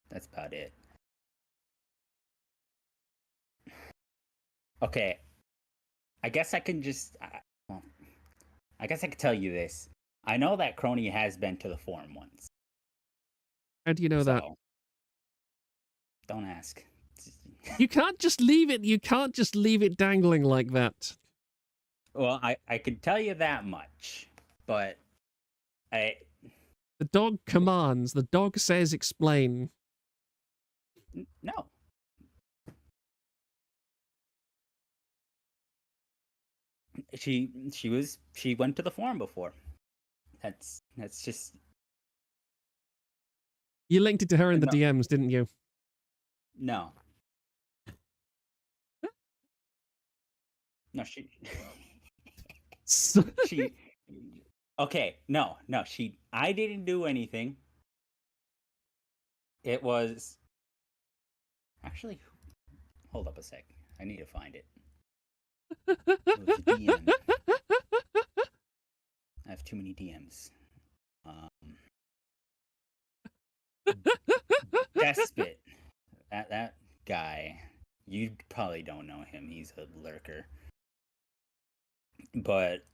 S5: That's about it. Okay. I guess I can just... I guess I could tell you this. I know that Crony has been to the forum once.
S1: How do you know that?
S5: Don't ask.
S1: You can't just leave it. You can't just leave it dangling like that.
S5: Well, I could tell you that much, but
S1: The dog commands. The dog says explain.
S5: No. She went to the forum before. That's just...
S1: You linked it to her in the DMs, didn't you?
S5: No. No, she... Okay, no, I didn't do anything. It was... Actually, hold up a sec. I need to find it. It was a DM. I have too many DMs. Despot. That guy. You probably don't know him. He's a lurker. But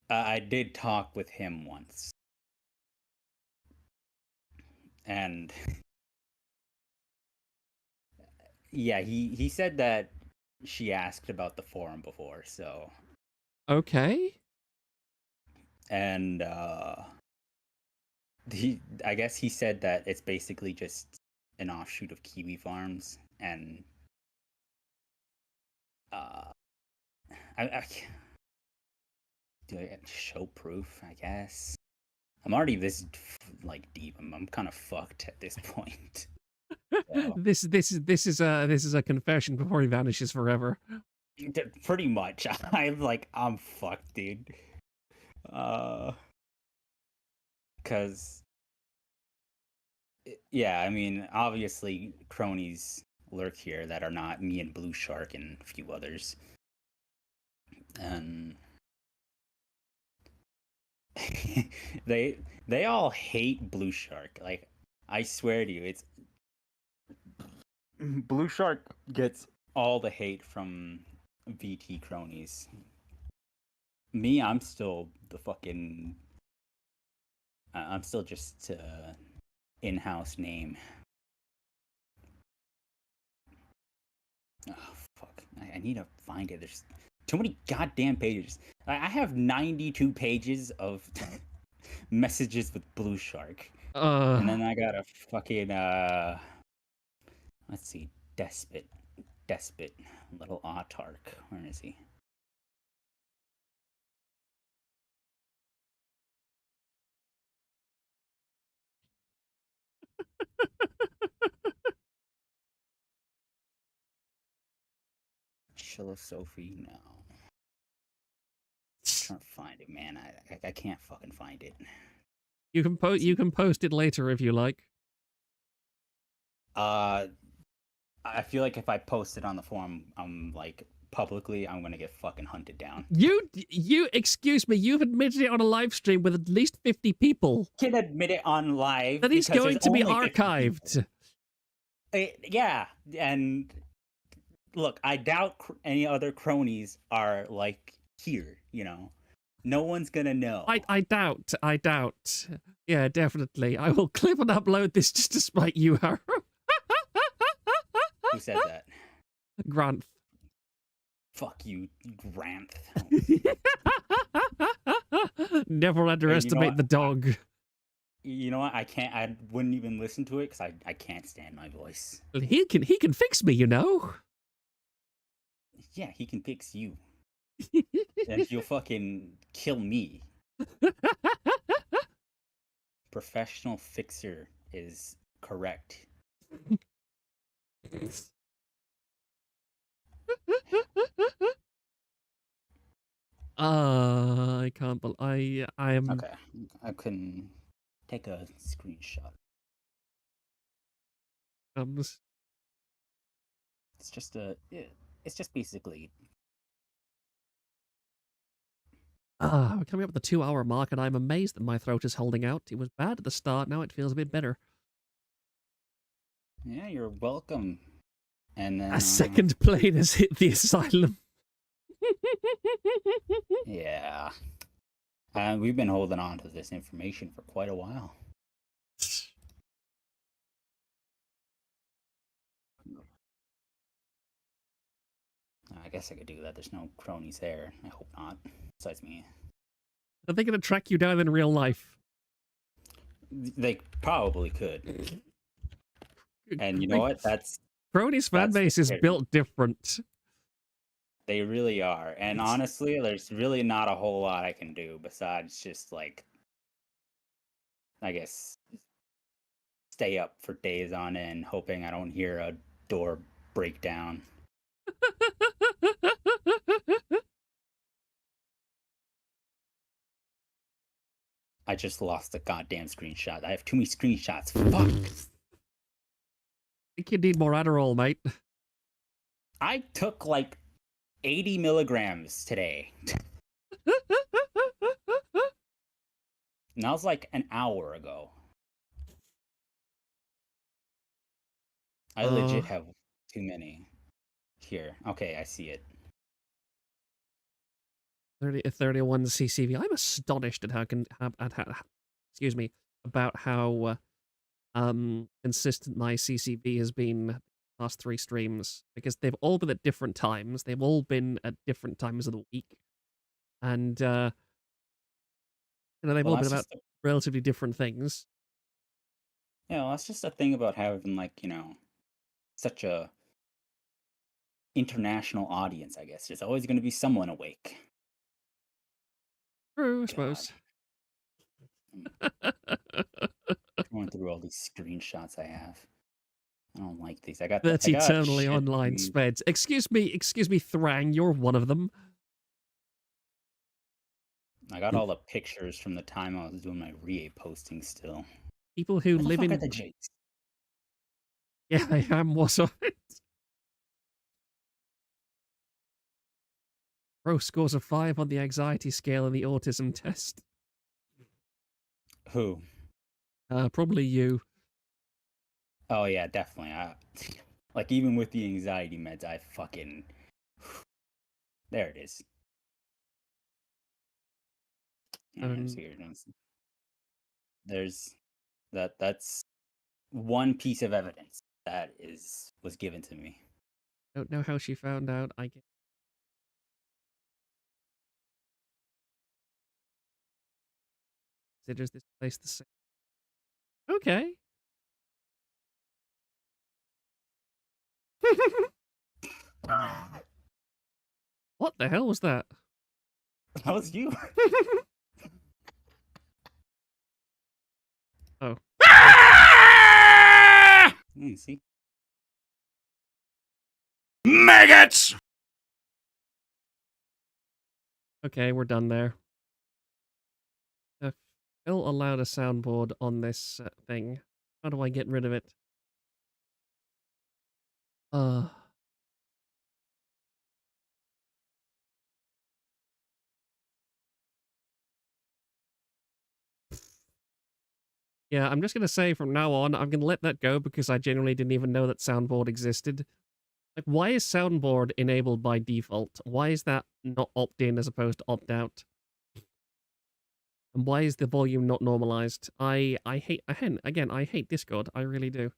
S5: I did talk with him once. And yeah, he said that she asked about the forum before, so...
S1: Okay.
S5: And I guess he said that it's basically just an offshoot of Kiwi Farms, and do I show proof? I guess I'm already this like deep. I'm kind of fucked at this point. So.
S1: This is a confession before he vanishes forever.
S5: Pretty much. I'm fucked, dude. Cause yeah, I mean, obviously cronies lurk here that are not me and Blue Shark and a few others. And they all hate Blue Shark. Like, I swear to you, it's Blue Shark gets all the hate from VT cronies. Me, I'm still the fucking... I'm still just in-house name. Oh, I need to find it. There's too many goddamn pages. I have 92 pages of messages with Blue Shark. And then I got a fucking let's see, Despot, little autark. Where is he? Shilla Sophie, no. Trying to find it, man. I can't fucking find it.
S1: You can post it later if you like.
S5: I feel like if I post it on the forum, I'm like publicly, I'm gonna get fucking hunted down.
S1: You excuse me, you've admitted it on a live stream with at least 50 people.
S5: Can admit it on live.
S1: That is going to be
S5: only 50
S1: archived.
S5: Yeah, and look, I doubt any other cronies are like here, you know. No one's gonna know.
S1: I doubt. Yeah, definitely. I will clip and upload this just to spite you, Harrow.
S5: Who said that?
S1: Grant.
S5: Fuck you, Grant.
S1: Never underestimate the dog.
S5: You know what? I wouldn't even listen to it because I can't stand my voice.
S1: He can fix me, you know.
S5: Yeah, he can fix you. And he'll fucking kill me. Professional fixer is correct.
S1: I can't believe I am.
S5: Okay, I couldn't take a screenshot. It's just it's just basically.
S1: We're coming up with the 2-hour mark, and I'm amazed that my throat is holding out. It was bad at the start, now it feels a bit better.
S5: Yeah, you're welcome. And then
S1: A second plane has hit the asylum.
S5: Yeah. We've been holding on to this information for quite a while. I guess I could do that. There's no cronies there. I hope not. Besides me.
S1: Are they going to track you down in real life?
S5: They probably could. And you know what?
S1: Cronies fan base is built different.
S5: They really are. And honestly, there's really not a whole lot I can do besides just, like, I guess, stay up for days on end, hoping I don't hear a door break down. I just lost the goddamn screenshot. I have too many screenshots. Fuck.
S1: I think you need more Adderall, mate.
S5: I took like 80 milligrams today. And that was like an hour ago. I legit have too many. Here. Okay, I see it.
S1: 31 CCV. I'm astonished at how excuse me, about how consistent my CCV has been the last 3 streams, because they've all been at different times. They've all been at different times of the week, and they've all been about relatively different things.
S5: Yeah, well, that's just a thing about having, like, such a international audience, I guess. There's always going to be someone awake.
S1: True, I suppose.
S5: Going through all these screenshots I have. I don't like these. I got
S1: That's eternally online speds. Excuse me, Thrang, you're one of them.
S5: I got all the pictures from the time I was doing my REA posting still.
S1: People who live in
S5: the Jakes?
S1: Yeah, I am. What's of it? Bro scores a 5 on the anxiety scale and the autism test.
S5: Who?
S1: Probably you.
S5: Oh yeah, definitely. Like, even with the anxiety meds, I fucking... There it is. There's that's one piece of evidence that was given to me.
S1: Don't know how she found out. I guess. Considers this place the same. Okay. What the hell was that?
S5: That was you.
S1: Oh.
S5: See?
S4: Maggots!
S1: Okay, we're done there. Phil allowed a soundboard on this thing. How do I get rid of it? Yeah, I'm just going to say from now on, I'm going to let that go because I genuinely didn't even know that soundboard existed. Like, why is soundboard enabled by default? Why is that not opt-in as opposed to opt-out? And why is the volume not normalized? I hate, again, I hate Discord. I really do.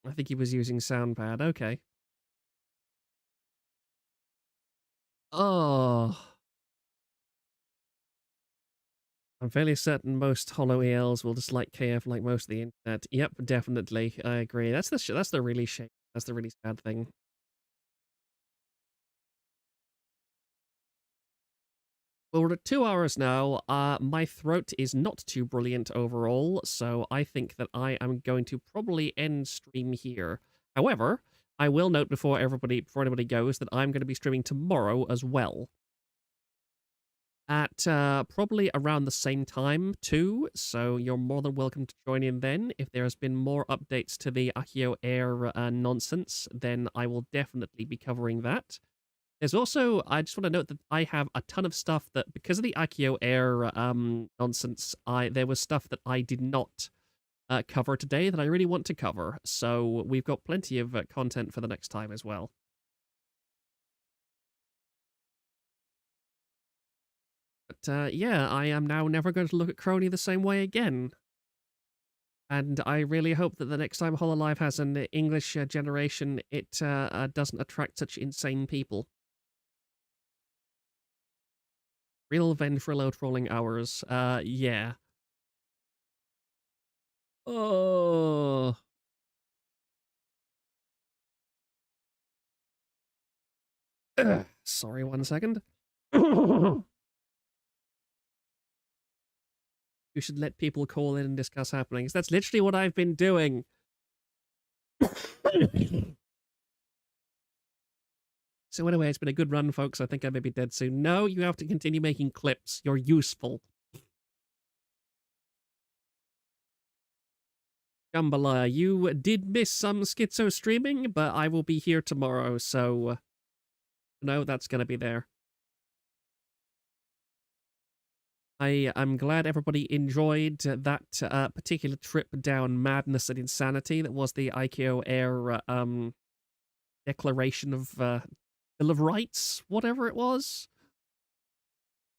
S1: I think he was using SoundPad. Okay. Oh. I'm fairly certain most hollow ELs will dislike KF like most of the internet. Yep, definitely. I agree. That's the really shame. That's the really sad thing. Well, we're at 2 hours now. My throat is not too brilliant overall, so I think that I am going to probably end stream here. However, I will note before anybody goes that I'm going to be streaming tomorrow as well. At probably around the same time too, so you're more than welcome to join in then. If there has been more updates to the AkioAIR nonsense, then I will definitely be covering that. There's also, I just want to note that I have a ton of stuff that, because of the AkioAIR nonsense, there was stuff that I did not cover today that I really want to cover. So we've got plenty of content for the next time as well. But yeah, I am now never going to look at Crony the same way again. And I really hope that the next time Hololive has an English generation, it doesn't attract such insane people. Real Ventrilo trolling hours. Yeah. Oh. Sorry, 1 second. You should let people call in and discuss happenings. That's literally what I've been doing. So anyway, it's been a good run, folks. I think I may be dead soon. No, you have to continue making clips. You're useful. Jambalaya, you did miss some schizo streaming, but I will be here tomorrow, so no, that's going to be there. I'm glad everybody enjoyed that particular trip down madness and insanity that was the AkioAIR Declaration of Bill of Rights, whatever it was.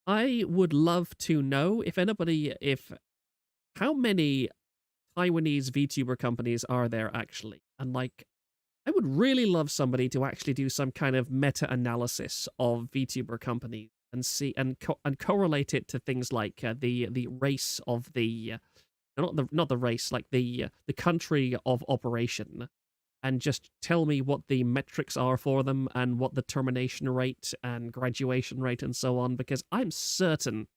S1: I would love to know how many Taiwanese VTuber companies are there actually, and like, I would really love somebody to actually do some kind of meta-analysis of VTuber companies and see and correlate it to things like the race of the not the race, like the country of operation, and just tell me what the metrics are for them and what the termination rate and graduation rate and so on, because I'm certain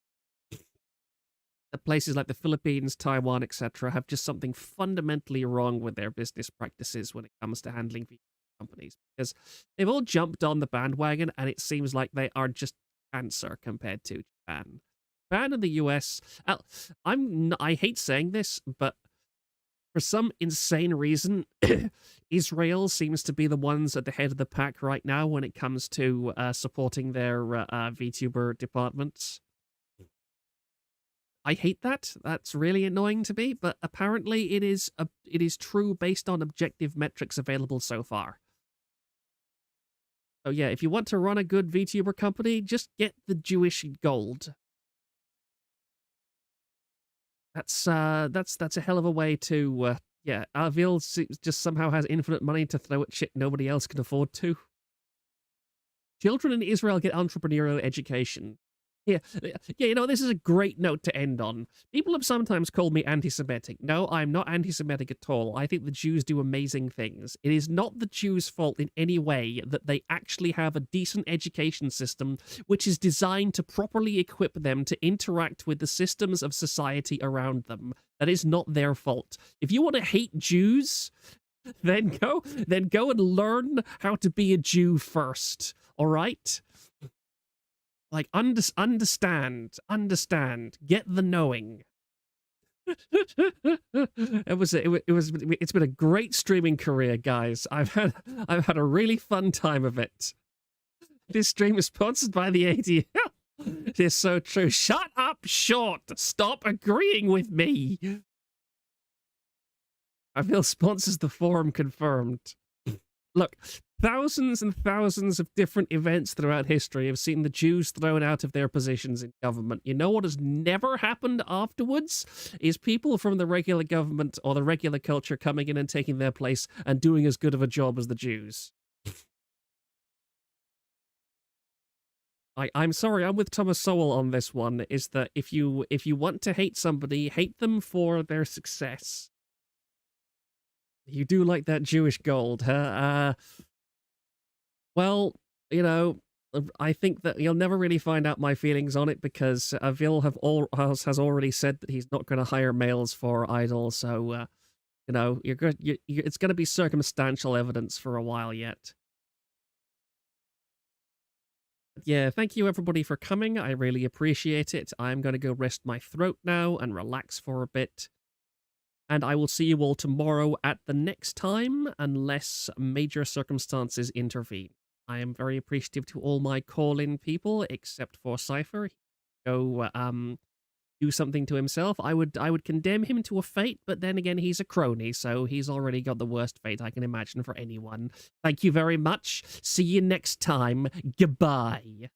S1: that places like the Philippines, Taiwan, etc. have just something fundamentally wrong with their business practices when it comes to handling VTuber companies, because they've all jumped on the bandwagon and it seems like they are just cancer compared to Japan. Japan and the US, I hate saying this, but for some insane reason, Israel seems to be the ones at the head of the pack right now when it comes to supporting their VTuber departments. I hate that. That's really annoying to me, but apparently it is true based on objective metrics available so far. So yeah, if you want to run a good VTuber company, just get the Jewish gold. That's a hell of a way to yeah. Avil just somehow has infinite money to throw at shit nobody else can afford to. Children in Israel get entrepreneurial education. Yeah, you know, this is a great note to end on. People have sometimes called me anti-Semitic. No, I'm not anti-Semitic at all. I think the Jews do amazing things. It is not the Jews' fault in any way that they actually have a decent education system which is designed to properly equip them to interact with the systems of society around them. That is not their fault. If you want to hate Jews, then go and learn how to be a Jew first. All right? Like, understand, get the knowing. It's been a great streaming career, guys. I've had a really fun time of it. This stream is sponsored by the ADL. It is so true. Shut up, Short. Stop agreeing with me. I feel sponsors the forum confirmed. Look, thousands and thousands of different events throughout history have seen the Jews thrown out of their positions in government. You know what has never happened afterwards? Is people from the regular government or the regular culture coming in and taking their place and doing as good of a job as the Jews. I'm sorry, I'm with Thomas Sowell on this one, is that if you want to hate somebody, hate them for their success. You do like that Jewish gold, huh? Well, you know, I think that you'll never really find out my feelings on it because Avil has already said that he's not going to hire males for Idol, so you know, it's going to be circumstantial evidence for a while yet. Yeah, thank you everybody for coming. I really appreciate it. I'm going to go rest my throat now and relax for a bit. And I will see you all tomorrow at the next time, unless major circumstances intervene. I am very appreciative to all my call-in people, except for Cypher. Go do something to himself. I would condemn him to a fate, but then again, he's a crony, so he's already got the worst fate I can imagine for anyone. Thank you very much. See you next time. Goodbye.